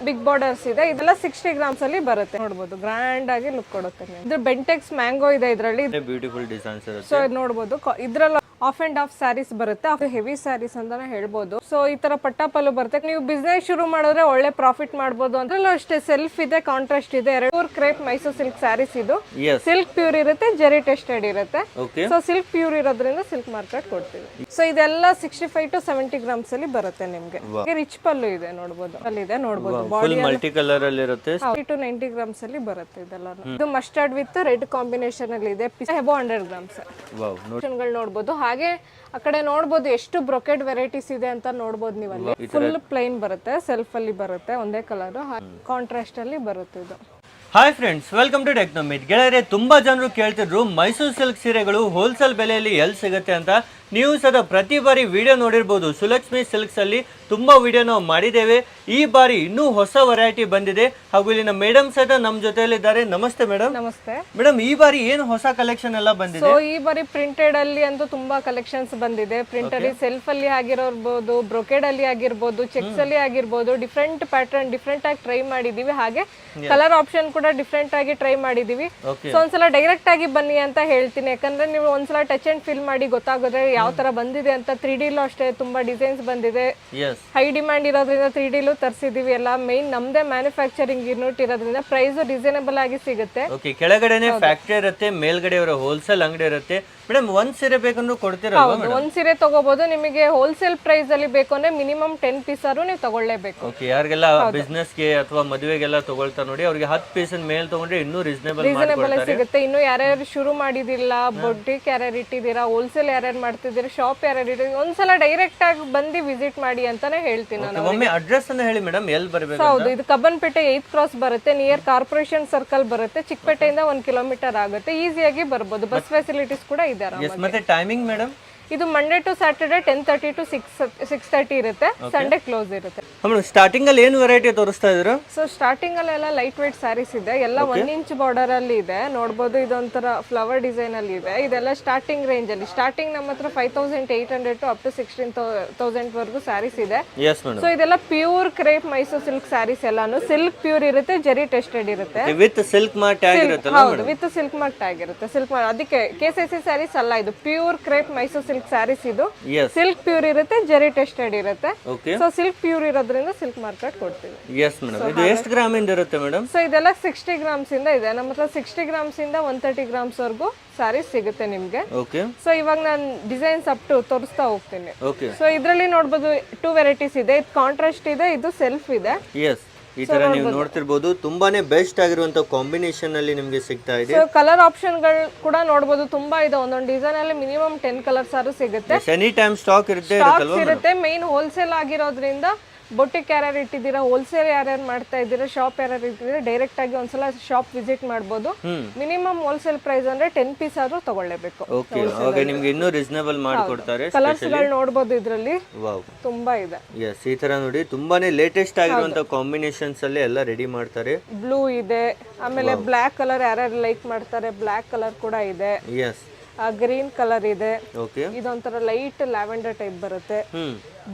Big borders ಇದೆ. ಇದೆಲ್ಲ 60 grams ಅಲ್ಲಿ ಬರುತ್ತೆ. ನೋಡಬಹುದು ಗ್ರ್ಯಾಂಡ್ ಆಗಿ ಲುಕ್ ಕೊಡುತ್ತೆ. ಇದು ಬೆಂಟೆಕ್ಸ್ ಮ್ಯಾಂಗೋ ಇದೆ ಇದರಲ್ಲಿ. ಬ್ಯೂಟಿಫುಲ್ ಡಿಸೈನ್ಸ್ ಇರುತ್ತೆ. ಸೊ ನೋಡಬಹುದು ಇದ್ರಲ್ಲಿ ಆಫ್ ಅಂಡ್ ಆಫ್ ಸ್ಯಾರೀಸ್ ಬರುತ್ತೆ. ಹೆವಿ ಸ್ಯಾರೀಸ್ ಅಂತಾನೆ ಹೇಳ್ಬೋದು. ಸೊ ಈ ತರ ಪಟ್ಟಾಪಲ್ಲು ಬರುತ್ತೆ. ನೀವು ಬಿಸ್ನೆಸ್ ಶುರು ಮಾಡಿದ್ರೆ ಒಳ್ಳೆ ಪ್ರಾಫಿಟ್ ಮಾಡಬಹುದು. ಅದ್ರಲ್ಲೂ ಅಷ್ಟೇ ಸೆಲ್ಫ್ ಇದೆ, ಕಾಂಟ್ರಾಸ್ಟ್ ಇದೆ. Pure crepe Mysore silk saris ಇದು. ಸಿಲ್ಕ್ ಪ್ಯೂರ್ ಇರುತ್ತೆ, ಜೆರಿ ಟೆಸ್ಟೆಡ್ ಇರುತ್ತೆ. ಸೊ ಸಿಲ್ಕ್ ಪ್ಯೂರ್ ಇರೋದ್ರಿಂದ ಸಿಲ್ಕ್ ಮಾರ್ಕೆಟ್ ಕೊಡ್ತೀವಿ. ಸೊ ಇದೆಲ್ಲ 65 to 70 ಗ್ರಾಮ್ಸ್ ಅಲ್ಲಿ ಬರುತ್ತೆ ನಿಮ್ಗೆ. ರಿಚ್ ಪಲ್ಲು ಇದೆ ನೋಡಬಹುದು. ಅಲ್ಲಿದೆ ನೋಡಬಹುದು. ಬಾಡಿ ಮಲ್ಟಿ ಕಲರ್ ಅಲ್ಲಿ ಇರುತ್ತೆ. 80 to 90 ಗ್ರಾಮ್ಸ್ ಅಲ್ಲಿ ಬರುತ್ತೆ ಇದೆಲ್ಲ. ಇದು ಮಸ್ಟರ್ಡ್ ವಿತ್ ರೆಡ್ ಕಾಂಬಿನೇಷನ್ ಅಲ್ಲಿ ಇದೆ. Above 100 grams. ನೋಡಬಹುದು. ಹಾಗೆ ಆ ಕಡೆ ನೋಡಬಹುದು ಎಷ್ಟು ಬ್ರೊಕೆಡ್ ವೆರೈಟೀಸ್ ಇದೆ ಅಂತ ನೋಡಬಹುದು ನೀವು. ಅಲ್ಲಿ ಫುಲ್ ಪ್ಲೈನ್ ಬರುತ್ತೆ, ಸೆಲ್ಫ್ ಅಲ್ಲಿ ಬರುತ್ತೆ, ಒಂದೇ ಕಲರ್, ಕಾಂಟ್ರಾಸ್ಟ್ ಅಲ್ಲಿ ಬರುತ್ತೆ ಇದು. Hi friends, welcome to ಟೆಕ್ನೋಮಿತ್. ಗೆಳೆಯರೆ, ತುಂಬಾ ಜನರು ಕೇಳ್ತಿದ್ರು ಮೈಸೂರು ಸಿಲ್ಕ್ ಸೀರೆಗಳು ಹೋಲ್ಸೇಲ್ ಬೆಲೆಯಲ್ಲಿ ಎಲ್ಲಿ ಸಿಗುತ್ತೆ ಅಂತ. ನೀವು ಸದ ಪ್ರತಿ ಬಾರಿ ವಿಡಿಯೋ ನೋಡಿರ್ಬೋದು. ಸುಲಕ್ಷ್ಮಿ ಸಿಲ್ಕ್ಸ್ ಅಲ್ಲಿ ತುಂಬಾ ವಿಡಿಯೋ ನಾವು ಮಾಡಿದ್ದೇವೆ. ಈ ಬಾರಿ ಇನ್ನೂ ಹೊಸ ವೆರೈಟಿ ಬಂದಿದೆ. ಹಾಗೂ ಇಲ್ಲಿನ ಮೇಡಮ್ ಸಹಿತ ನಮ್ಮ ಜೊತೆಯಲ್ಲಿ ಇದ್ದಾರೆ. ನಮಸ್ತೆ ಮೇಡಮ್. ನಮಸ್ತೆ ಮೇಡಮ್, ಈ ಬಾರಿ ಏನು ಹೊಸ ಕಲೆಕ್ಷನ್ ಎಲ್ಲ ಬಂದಿದೆ? ಸೊ ಈ ಬಾರಿ ಪ್ರಿಂಟೆಡ್ ಅಲ್ಲಿ ಅಂತೂ ತುಂಬಾ ಕಲೆಕ್ಷನ್ಸ್ ಬಂದಿದೆ. ಪ್ರಿಂಟರ್ ಸೆಲ್ಫ್ ಅಲ್ಲಿ ಆಗಿರಬಹುದು, ಬ್ರೊಕೆಡ್ ಅಲ್ಲಿ ಆಗಿರ್ಬೋದು, ಚೆಕ್ಸ್ ಅಲ್ಲಿ ಆಗಿರ್ಬೋದು. ಡಿಫ್ರೆಂಟ್ ಪ್ಯಾಟರ್ನ್ ಡಿಫ್ರೆಂಟ್ ಆಗಿ ಟ್ರೈ ಮಾಡಿದೀವಿ. ಹಾಗೆ ಕಲರ್ ಆಪ್ಷನ್ ಕೂಡ ಡಿಫ್ರೆಂಟ್ ಆಗಿ ಟ್ರೈ ಮಾಡಿದೀವಿ. ಸೊ ಒಂದ್ಸಲ ಡೈರೆಕ್ಟ್ ಆಗಿ ಬನ್ನಿ ಅಂತ ಹೇಳ್ತೀನಿ. ಯಾಕಂದ್ರೆ ನೀವು ಒಂದ್ಸಲ ಟಚ್ ಅಂಡ್ ಫೀಲ್ ಮಾಡಿ ಗೊತ್ತಾಗೋದ್ರೆ ಯಾವ ತರ ಬಂದಿದೆ ಅಂತ. 3D ಲೂ ಅಷ್ಟೇ ತುಂಬಾ ಡಿಸೈನ್ಸ್ ಬಂದಿದೆ. ಹೈ ಡಿಮ್ಯಾಂಡ್ ಇರೋದ್ರಿಂದ 3D ಲೂ ತರಿಸಿದೀವಿ. ಎಲ್ಲ ಮೈನ್ ನಮ್ದೇ ಮ್ಯಾನುಫ್ಯಾಕ್ಚರಿಂಗ್ ಯೂನಿಟ್ ಇರೋದ್ರಿಂದ ಪ್ರೈಸ್ ರೀಸನಬಲ್ ಆಗಿ ಸಿಗುತ್ತೆ. ಕೆಳಗಡೆನೆ ಫ್ಯಾಕ್ಟರಿ ಇರುತ್ತೆ, ಮೇಲ್ಗಡೆ ಅವರ ಹೋಲ್ಸೇಲ್ ಅಂಗಡಿ ಇರುತ್ತೆ. ಮೇಡಮ್, ಒಂದ್ ಸೀರೆ ಬೇಕಂದ್ರೂ ಕೊಡ್ತೀರಲ್ವಾ? ಒಂದ್ ಸೀರೆ ತಗೋಬಹುದು. ನಿಮಗೆ ಹೋಲ್ಸೇಲ್ ಪ್ರೈಸ್ ಅಲ್ಲಿ ಬೇಕು ಅಂದ್ರೆ ಮಿನಿಮಮ್ 10 ಪೀಸ್ ಆದ್ರೂ ನೀವು ತಗೊಳ್ಳೇಬೇಕು. ಯಾರಿಗೆಲ್ಲ ಬಿಸ್ನೆಸ್ ಗೆ ಅಥವಾ ಮದುವೆಗೆಲ್ಲ ತಗೊಳ್ತಾ ನೋಡಿ, ಅವ್ರಿಗೆ 10 ಪೀಸ್ ಮೇಲ್ ತಗೊಂಡ್ರೆ ಇನ್ನೂ ರೀಸನಬಲ್ ಸಿಗುತ್ತೆ. ಇನ್ನು ಯಾರ್ಯಾರು ಶುರು ಮಾಡಿದಿಲ್ಲ, ಬೊಟ್ಟಿಕ್ ಯಾರ್ಯಾರು ಇಟ್ಟಿದ್ದೀರಾ, ಹೋಲ್ಸೇಲ್ ಯಾರ್ಯಾರು ಮಾಡ್ತಿದ್ದೀರಾ, ಶಾಪ್ ಯಾರ್ಯಾರು ಇಟ್ಟಿದ್ದೀರಾ, ಒಂದ್ಸಲ ಡೈರೆಕ್ಟ್ ಆಗಿ ಬಂದು ವಿಸಿಟ್ ಮಾಡಿ ಅಂತಾನೆ ಹೇಳ್ತೀನಿ ನಾನು. ಒಮ್ಮೆ ಅಡ್ರೆಸ್ ಅನ್ನ ಹೇಳಿ ಮೇಡಮ್, ಎಲ್ಲಿ ಬರಬೇಕು? ಹೌದು, ಇದು ಕಬ್ಬನ್ಪೇಟೆ 8th ಕ್ರಾಸ್ ಬರುತ್ತೆ. ನಿಯರ್ ಕಾರ್ಪೊರೇಷನ್ ಸರ್ಕಲ್ ಬರುತ್ತೆ. ಚಿಕ್ಕಪೇಟೆಯಿಂದ 1 ಕಿಲೋಮೀಟರ್ ಆಗುತ್ತೆ. ಈಸಿಯಾಗಿ ಬರ್ಬೋದು. ಬಸ್ ಫೆಸಿಲಿಟೀಸ್ ಕೂಡ ಇದೆ. ಮತ್ತೆ ಟೈಮಿಂಗ್ ಮೇಡಮ್? ಇದು ಮಂಡೇ ಟು ಸ್ಯಾಟರ್ಡೆ 10:30 to 6:30 ಇರುತ್ತೆ. ಸಂಡೇ ಕ್ಲೋಸ್ ಇರುತ್ತೆ. ಸ್ಟಾರ್ಟಿಂಗ್ ಅಲ್ಲಿ ಏನು ವೆರೈಟಿ ತೋರಿಸ್ತಾ ಇದ್ರು? ಸೊ ಸ್ಟಾರ್ಟಿಂಗ್ ಅಲ್ಲಿ ಎಲ್ಲ ಲೈಟ್ ವೇಟ್ ಸ್ಯಾರೀಸ್ ಇದೆ. ಎಲ್ಲ 1 ಇಂಚ್ ಬಾರ್ಡರ್ ಅಲ್ಲಿ ಇದೆ ನೋಡಬಹುದು. ಇದೊಂಥರ ಫ್ಲವರ್ ಡಿಸೈನ್ ಅಲ್ಲಿ ಇದೆ. ಇದೆಲ್ಲ ಸ್ಟಾರ್ಟಿಂಗ್ ರೇಂಜ್ ಅಲ್ಲಿ. ಸ್ಟಾರ್ಟಿಂಗ್ ನಮ್ಮ ಹತ್ರ 5,800 to up to 16,000 ವರೆಗೂ ಸ್ಯಾರೀಸ್ ಇದೆ. ಸೊ ಇದೆಲ್ಲ pure crepe Mysore silk saris. ಎಲ್ಲಾನು ಸಿಲ್ಕ್ ಪ್ಯೂರ್ ಇರುತ್ತೆ, ಜೆರಿ ಟೆಸ್ಟೆಡ್ ಇರುತ್ತೆ. ವಿತ್ ಸಿಲ್ಕ್ ಮಾರ್ಕ್ ಟ್ಯಾಗ್ ಇರುತ್ತೆ. ಹೌದು, ವಿತ್ ಸಿಲ್ಕ್ ಮಾರ್ಕ್ ಟ್ಯಾಗ್ ಇರುತ್ತೆ. ಸಿಲ್ಕ್ ಅದಕ್ಕೆ KCC ಸ್ಯಾರೀಸ್ ಅಲ್ಲ, ಇದು pure crepe Mysore silk saris. ಇದು ಸಿಲ್ಕ್ ಪ್ಯೂರ್ ಇರುತ್ತೆ, ಜೆರಿ ಟೆಸ್ಟೆಡ್ ಇರುತ್ತೆ. ಸೊ ಸಿಲ್ಕ್ ಪ್ಯೂರ್ ಇರೋದ್ರಿಂದ ಸಿಲ್ಕ್ ಮಾರ್ಕೆಟ್ ಕೊಡ್ತೀವಿ. ಇದು ಎಷ್ಟು ಗ್ರಾಮ್ ಇಂದ ಇರುತ್ತೆ ಮೇಡಮ್? ಸೊ ಇದೆಲ್ಲ 60 ಗ್ರಾಮ್ಸ್ ಇಂದ ಇದೆ. ನಮ್ಮ ಹತ್ರ 60 ಗ್ರಾಮ್ಸ್ ಇಂದ 130 ಗ್ರಾಮ್ಸ್ ವರೆಗೂ ಸ್ಯಾರೀಸ್ ಸಿಗುತ್ತೆ ನಿಮ್ಗೆ. ಸೊ ಇವಾಗ ನಾನು ಡಿಸೈನ್ಸ್ ಅಪ್ ಟು ತೋರಿಸ್ತಾ ಹೋಗ್ತೀನಿ. ಸೊ ಇದರಲ್ಲಿ ನೋಡಬಹುದು 2 ವೆರೈಟೀಸ್ ಇದೆ. ಇದು ಕಾಂಟ್ರಾಸ್ಟ್ ಇದೆ, ಇದು ಸೆಲ್ಫ್ ಇದೆ. ಈ ತರ ನೀವು ನೋಡ್ತಿರ್ಬೋದು. ತುಂಬಾನೇ ಬೆಸ್ಟ್ ಆಗಿರುವಂತ ಕಾಂಬಿನೇಷನ್ ಅಲ್ಲಿ ನಿಮಗೆ ಸಿಗ್ತಾ ಇದೆ. ಕಲರ್ ಆಪ್ಷನ್ ಗಳು ಕೂಡ ನೋಡಬಹುದು. ತುಂಬಾ ಇದೆ. ಒಂದೊಂದು ಡಿಸೈನ್ ಅಲ್ಲಿ ಮಿನಿಮಮ್ 10 ಕಲರ್ಸ್ ಆದ್ರೂ ಸಿಗುತ್ತೆ. ಎನಿ ಟೈಮ್ ಸ್ಟಾಕ್ ಇರುತ್ತೆ. ಮೇನ್ ಹೋಲ್ಸೇಲ್ ಆಗಿರೋದ್ರಿಂದ ಬೊಟ್ಟಿಕ್ ಯಾರ್ಯಾರು ಇಟ್ಟಿದ್ದೀರಾ, ಹೋಲ್ಸೇಲ್ ಯಾರ್ಯಾರು ಮಾಡ್ತಾ ಇದ್ದೀರಾ, ಶಾಪ್ ಯಾರ್ಯಾರು ಇಟ್ಟಿದ್ದೀರಾ, ಡೈರೆಕ್ಟ್ ಆಗಿ ಒಂದ್ಸಲ ಶಾಪ್ ವಿಸಿಟ್ ಮಾಡಬಹುದು. ಮಿನಿಮಮ್ ಹೋಲ್ಸೇಲ್ ಪ್ರೈಸ್ ಅಂದ್ರೆ 10 ಪೀಸ್ ಆದ್ರೂ ತಗೊಳ್ಳೇಬೇಕು. ನಿಮ್ಗೆ ಇನ್ನೂ ರೀಸನಬಲ್ ಮಾಡಿಕೊಡ್ತಾರೆ. ಕಲರ್ಸ್ ಗಳು ನೋಡಬಹುದು. ಇದರಲ್ಲಿ ತುಂಬಾ ಇದೆ. ಈ ತರ ನೋಡಿ, ತುಂಬಾನೇ ಲೇಟೆಸ್ಟ್ ಆಗಿರುವಂತ ಕಾಂಬಿನೇಷನ್ಸ್ ಅಲ್ಲಿ ಎಲ್ಲ ರೆಡಿ ಮಾಡ್ತಾರೆ. ಬ್ಲೂ ಇದೆ, ಆಮೇಲೆ ಬ್ಲಾಕ್ ಕಲರ್ ಯಾರ್ಯಾರು ಲೈಕ್ ಮಾಡ್ತಾರೆ, ಬ್ಲಾಕ್ ಕಲರ್ ಕೂಡ ಇದೆ. ಗ್ರೀನ್ ಕಲರ್ ಇದೆ. ಇದೊಂಥರ ಲೈಟ್ ಲ್ಯಾವೆಂಡರ್ ಟೈಪ್ ಬರುತ್ತೆ.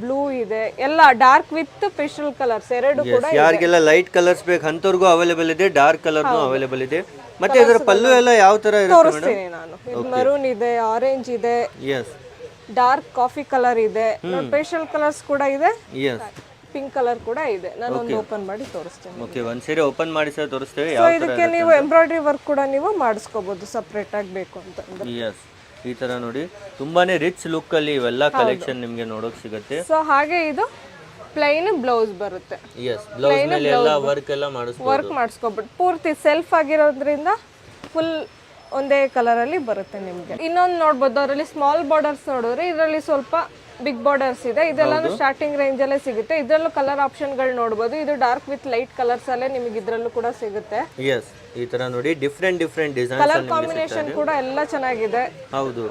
ಬ್ಲೂ ಇದೆ. ಎಲ್ಲ ಡಾರ್ಕ್ ವಿತ್ ಪೇಸ್ಟಲ್ ಕಲರ್ಸ್ ಎರಡು ಕೂಡ. ಯಾರಿಗೆಲ್ಲ ಲೈಟ್ ಕಲರ್ಸ್ ಬೇಕು ಅಂತವ್ರಿಗೂ ಅವೈಲೇಬಲ್ ಇದೆ, ಡಾರ್ಕ್ ಕಲರ್ ಅವೈಲೇಬಲ್ ಇದೆ. ಮತ್ತೆ ಇದರ ಪಲ್ಲು ಎಲ್ಲ ಯಾವ ತರ ಇರುತ್ತೆ ನಾನು? ಮರೂನ್ ಇದೆ, ಆರೆಂಜ್ ಇದೆ, ಡಾರ್ಕ್ ಕಾಫಿ ಕಲರ್ ಇದೆ, ಪೇಸ್ಟಲ್ ಕಲರ್ಸ್ ಕೂಡ ಇದೆ, ಪಿಂಕ್ ಕಲರ್ ಕೂಡ ಇದೆ. ನಾನು ಒಂದು ಓಪನ್ ಮಾಡಿ ತೋರಿಸ್ತೇನೆ. ಒಂದ್ ಸೀರೆ ಓಪನ್ ಮಾಡಿ ಸರ್ ತೋರಿಸ್ತೇವೆ. ಇದಕ್ಕೆ ನೀವು ಎಂಬ್ರಾಯ್ಡರಿ ವರ್ಕ್ ಕೂಡ ನೀವು ಮಾಡಿಸ್ಕೋಬಹುದು ಸಪರೇಟ್ ಆಗಿ ಬೇಕು ಅಂತ. ಈ ತರ ನೋಡಿ, ತುಂಬಾನೇ ರಿಚ್ ಲುಕ್ ಅಲ್ಲಿ ಇವೆಲ್ಲ ಕಲೆಕ್ಷನ್ ನಿಮ್ಗೆ ನೋಡೋಕ್ ಸಿಗುತ್ತೆ. ಸೊ ಹಾಗೆ ಇದು ಪ್ಲೈನ್ ಬ್ಲೌಸ್ ಬರುತ್ತೆ. ಬ್ಲೌಸ್ ಮೇಲೆ ಎಲ್ಲ ವರ್ಕ್ ಎಲ್ಲ ಮಾಡಿಸ್ಕೋಬಹುದು. ಪೂರ್ತಿ ಸೆಲ್ಫ್ ಆಗಿರೋದ್ರಿಂದ ಫುಲ್ ಒಂದೇ ಕಲರ್ ಅಲ್ಲಿ ಬರುತ್ತೆ ನಿಮ್ಗೆ. ಇನ್ನೊಂದು ನೋಡ್ಬೋದು, ಅದರಲ್ಲಿ ಸ್ಮಾಲ್ ಬಾರ್ಡರ್ಸ್ ನೋಡಿದ್ರೆ ಇದರಲ್ಲಿ ಸ್ವಲ್ಪ ಬಿಗ್ ಬಾರ್ಡರ್ಸ್ ಇದೆ. ಇದೆಲ್ಲಾನು ಸ್ಟಾರ್ಟಿಂಗ್ ರೇಂಜ್ ಅಲ್ಲೇ ಸಿಗುತ್ತೆ. ಇದರಲ್ಲೂ ಕಲರ್ ಆಪ್ಷನ್ ಗಳು ನೋಡಬಹುದು. ಇದು ಡಾರ್ಕ್ ವಿತ್ ಲೈಟ್ ಕಲರ್ಸ್ ಅಲ್ಲೇ ನಿಮಗೆ ಇದ್ರಲ್ಲೂ ಕೂಡ ಸಿಗುತ್ತೆ. ಈ ತರ ನೋಡಿ, ಡಿಫ್ರೆಂಟ್ ಡಿಸೈನ್ಸ್ ಕಲರ್ ಕಾಂಬಿನೇಷನ್ ಕೂಡ ಎಲ್ಲ ಚೆನ್ನಾಗಿದೆ. ಹೌದು,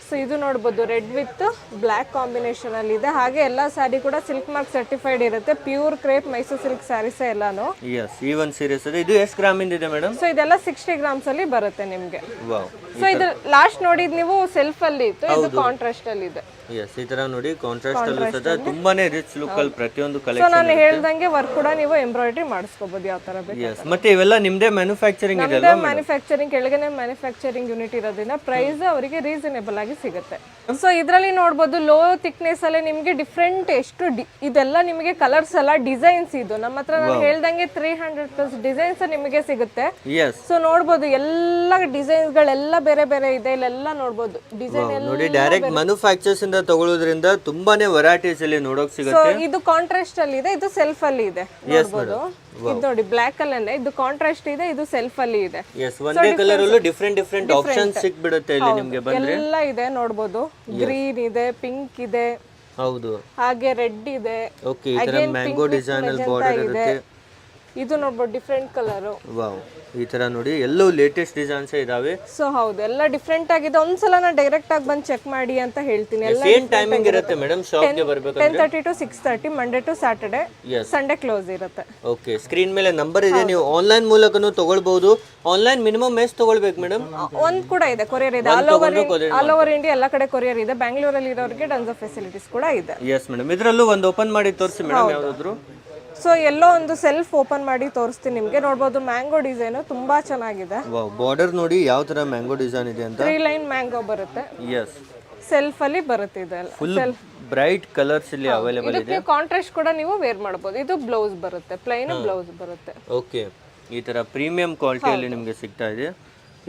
ಸೊ ಇದು ನೋಡ್ಬೋದು ರೆಡ್ ವಿತ್ ಬ್ಲ್ಯಾಕ್ ಕಾಂಬಿನೇಷನ್ ಅಲ್ಲಿ ಇದೆ. ಹಾಗೆ ಎಲ್ಲಾ ಸ್ಯಾರಿ ಕೂಡ ಸಿಲ್ಕ್ ಮಾರ್ಕ್ ಸರ್ಟಿಫೈಡ್ ಇರುತ್ತೆ. Pure crepe Mysore silk saris ಎಲ್ಲಾನು. ಎಸ್ ಈ ಒಂದು ಸೀರೀಸ್ ಇದೆ. ಇದು ಎಷ್ಟು ಗ್ರಾಮ್ ಇಂದ ಇದೆ ಮೇಡಮ್? ಸೊ ಇದೆಲ್ಲ 60 ಗ್ರಾಮ್ಸ್ ಅಲ್ಲಿ ಬರುತ್ತೆ ನಿಮ್ಗೆ. ವಾವ್. ಸೊ ಇದು ಲಾಸ್ಟ್ ನೋಡಿದ್ ನೀವು ಸೆಲ್ಫ್ ಅಲ್ಲಿ ಇತ್ತು, ಇದು ಕಾಂಟ್ರಾಸ್ಟ್ ಅಲ್ಲಿ ಇದೆ. ಎಸ್ ಈ ತರ ನೋಡಿ ಕಾಂಟ್ರಾಸ್ಟ್ ಅಲ್ಲೂ ಸಹ ತುಂಬಾನೇ ರಿಚ್ ಲುಕ್ ಅಲ್ಲಿ ಪ್ರತಿಯೊಂದು ಸೊ ಕಲೆಕ್ಷನ್. ನಾನು ಹೇಳ್ದಂಗೆ ವರ್ಕ್ ಕೂಡ ನೀವು ಎಂಬ್ರಾಯ್ಡ್ರಿ ಮಾಡಿಸ್ಕೋಬಹುದು ಯಾವ ತರ ಬೇಕು. ಎಸ್ ಮತ್ತೆ ಇವೆಲ್ಲ ನಿಮ್ದೇ ಮ್ಯಾನುಫ್ಯಾಕ್ಚರಿಂಗ್ ಇದೆ ನಮ್ದೇ ಮ್ಯಾನುಫ್ಯಾಕ್ಚರಿಂಗ್ ಕೆಳಗನೆ ಮ್ಯಾನುಫ್ಯಾಕ್ಚರಿಂಗ್ ಯೂನಿಟ್ ಇರೋದ್ರಿಂದ ಪ್ರೈಸ್ ಅವರಿಗೆ ರೀಸನೇಬಲ್ ಆಗಿ ಸಿಗುತ್ತೆ. ಸೊ ಇದರಲ್ಲಿ ನೋಡ್ಬೋದು ಲೋ ಥಿಕ್ನೆಸ್ ಅಲ್ಲಿ ನಿಮಗೆ ಡಿಫ್ರೆಂಟ್ ಎಷ್ಟು ಇದೆಲ್ಲ ನಿಮಗೆ ಕಲರ್ಸ್ ಎಲ್ಲ ಡಿಸೈನ್ಸ್ ಇದು ನಮ್ಮ ಹತ್ರ ನಾನು ಹೇಳ್ದಂಗೆ 300+ ಡಿಸೈನ್ಸ್ ನಿಮಗೆ ಸಿಗುತ್ತೆ. ಎಸ್ ಸೊ ನೋಡ್ಬೋದು ಎಲ್ಲ ಡಿಸೈನ್ಸ್ ಗಳೆಲ್ಲ ಬೇರೆ ಬೇರೆ ಇದೆ. ಇಲ್ಲೆಲ್ಲ ನೋಡ್ಬೋದು ಡಿಸೈನ್ ಎಲ್ಲ ನೋಡಿ ಡೈರೆಕ್ಟ್ ಮ್ಯಾನುಫ್ಯಾಕ್ಚರ್ಸ್ ಇಂದ ತಗೊಳ್ಳೋದ್ರಿಂದ ತುಂಬಾನೇ ವೆರೈಟೀಸ್ ಅಲ್ಲಿ ನೋಡೋಕ್ ಸೊ ಸಿಗುತ್ತೆ. ಇದು ಕಾಂಟ್ರಾಸ್ಟ್ ಅಲ್ಲಿ ಇದೆ, ಇದು ಸೆಲ್ಫ್ ಅಲ್ಲಿ ಇದೆ. ನೋಡ್ಬೋದು ಇದು ನೋಡಿ ಬ್ಲಾಕ್ ಅಲ್ಲೇ ಇದು ಕಾಂಟ್ರಾಸ್ಟ್ ಇದೆ, ಇದು ಸೆಲ್ಫ್ ಅಲ್ಲಿ ಇದೆ. ಎಸ್ ಒಂದೇ ಕಲರ್ ಅಲ್ಲೂ ಡಿಫ್ರೆಂಟ್ ಆಪ್ಷನ್ಸ್ ಸಿಕ್ಬಿಡುತ್ತೆ ಇಲ್ಲಿ ನಿಮಗೆ ಬಂದ್ರೆ. ಎಲ್ಲ ಇದೆ ನೋಡ್ಬೋದು. ಗ್ರೀನ್ ಇದೆ, ಪಿಂಕ್ ಇದೆ, ಹೌದು ಹಾಗೆ ರೆಡ್ ಇದೆ. ಓಕೆ ಈ ತರ ಮ್ಯಾಂಗೋ ಡಿಸೈನ್ ಅಲ್ಲಿ ಬಾರ್ಡರ್ ಇರುತ್ತೆ. ಇದು ನೋಡ್ಬೋದು ಡಿಫ್ರೆಂಟ್ ಕಲರ್. ವಾವ್ ಈ ತರ ನೋಡಿ ಎಲ್ಲವೂ ಲೇಟೆಸ್ಟ್ ಡಿಸೈನ್ಸ್ ಇದಾವೆ. ಸೊ ಹೌದು ಎಲ್ಲ ಡಿಫ್ರೆಂಟ್ ಆಗಿದೆ. ಒಂದ್ಸಲ ನಾನು ಡೈರೆಕ್ಟ್ ಆಗಿ ಬಂದು ಚೆಕ್ ಮಾಡಿ ಅಂತ ಹೇಳ್ತೀನಿ. ಎಲ್ಲ ಸೇಮ್ ಟೈಮಿಂಗ್ ಇರುತ್ತೆ ಮೇಡಮ್ ಶಾಪ್ ಗೆ ಬರಬೇಕಂದ್ರೆ 10:30 to 6:30 Monday to Saturday, Sunday close ಇರುತ್ತೆ. ಓಕೆ ಸ್ಕ್ರೀನ್ ಮೇಲೆ ನಂಬರ್ ಇದೆ, ನೀವು ಆನ್ಲೈನ್ ಮೂಲಕನೂ ತಗೊಳ್ಬಹುದು. ಆನ್ಲೈನ್ ಮಿನಿಮಮ್ ಎಷ್ಟು ತಗೊಳ್ಬೇಕು ಮೇಡಮ್? ಒಂದ್ ಕೂಡ ಇದೆ, ಕೊರಿಯರ್ ಇದೆ. ಆಲ್ ಓವರ್ ಇಂಡಿಯಾ ಎಲ್ಲ ಕಡೆ ಕೊರಿಯರ್ ಇದೆ. ಬ್ಯಾಂಗ್ಳೂರಲ್ಲಿ ಇರೋರಿಗೆ ಟನ್ಸ್ ಆಫ್ ಫೆಸಿಲಿಟೀಸ್ ಕೂಡ ಇದೆ. ಎಸ್ ಮೇಡಮ್ ಇದರಲ್ಲೂ ಒಂದು ಓಪನ್ ಮಾಡಿ ತೋರಿಸಿ ಮೇಡಮ್ ಯಾವ್ದಾದ್ರು. ಸೊ ಎಲ್ಲೋ ಒಂದು ಸೆಲ್ಫ್ ಓಪನ್ ಮಾಡಿ ತೋರಿಸ್ತೀನಿ ನಿಮಗೆ. ನೋಡ್ಬೋದು ಮ್ಯಾಂಗೋ ಡಿಸೈನ್ ತುಂಬಾ ಚೆನ್ನಾಗಿದೆ. ವಾವ್ ಬಾರ್ಡರ್ ನೋಡಿ ಯಾವ ತರ ಮ್ಯಾಂಗೋ ಡಿಸೈನ್ ಇದೆ ಅಂತ. 3 ಲೈನ್ ಮ್ಯಾಂಗೋ ಬರುತ್ತೆ. ಎಸ್ ಸೆಲ್ಫ್ ಅಲ್ಲಿ ಬರುತ್ತೆ ಇದೆಲ್ಲ. ಫುಲ್ ಬ್ರೈಟ್ ಕಲರ್ಸ್ ಇಲ್ಲಿ ಅವೈಲೇಬಲ್ ಇದೆ. ಇದಕ್ಕೆ ಕಾಂಟ್ರಾಸ್ಟ್ ಕೂಡ ನೀವು ವೇರ್ ಮಾಡಬಹುದು. ಇದು ಬ್ಲೌಸ್ ಬರುತ್ತೆ, ಪ್ಲೈನ್ ಬ್ಲೌಸ್ ಬರುತ್ತೆ. ಓಕೆ ಈ ತರ ಪ್ರೀಮಿಯಂ ಕ್ವಾಲಿಟಿಯಲ್ಲಿ ನಿಮಗೆ ಸಿಗ್ತಾ ಇದೆ.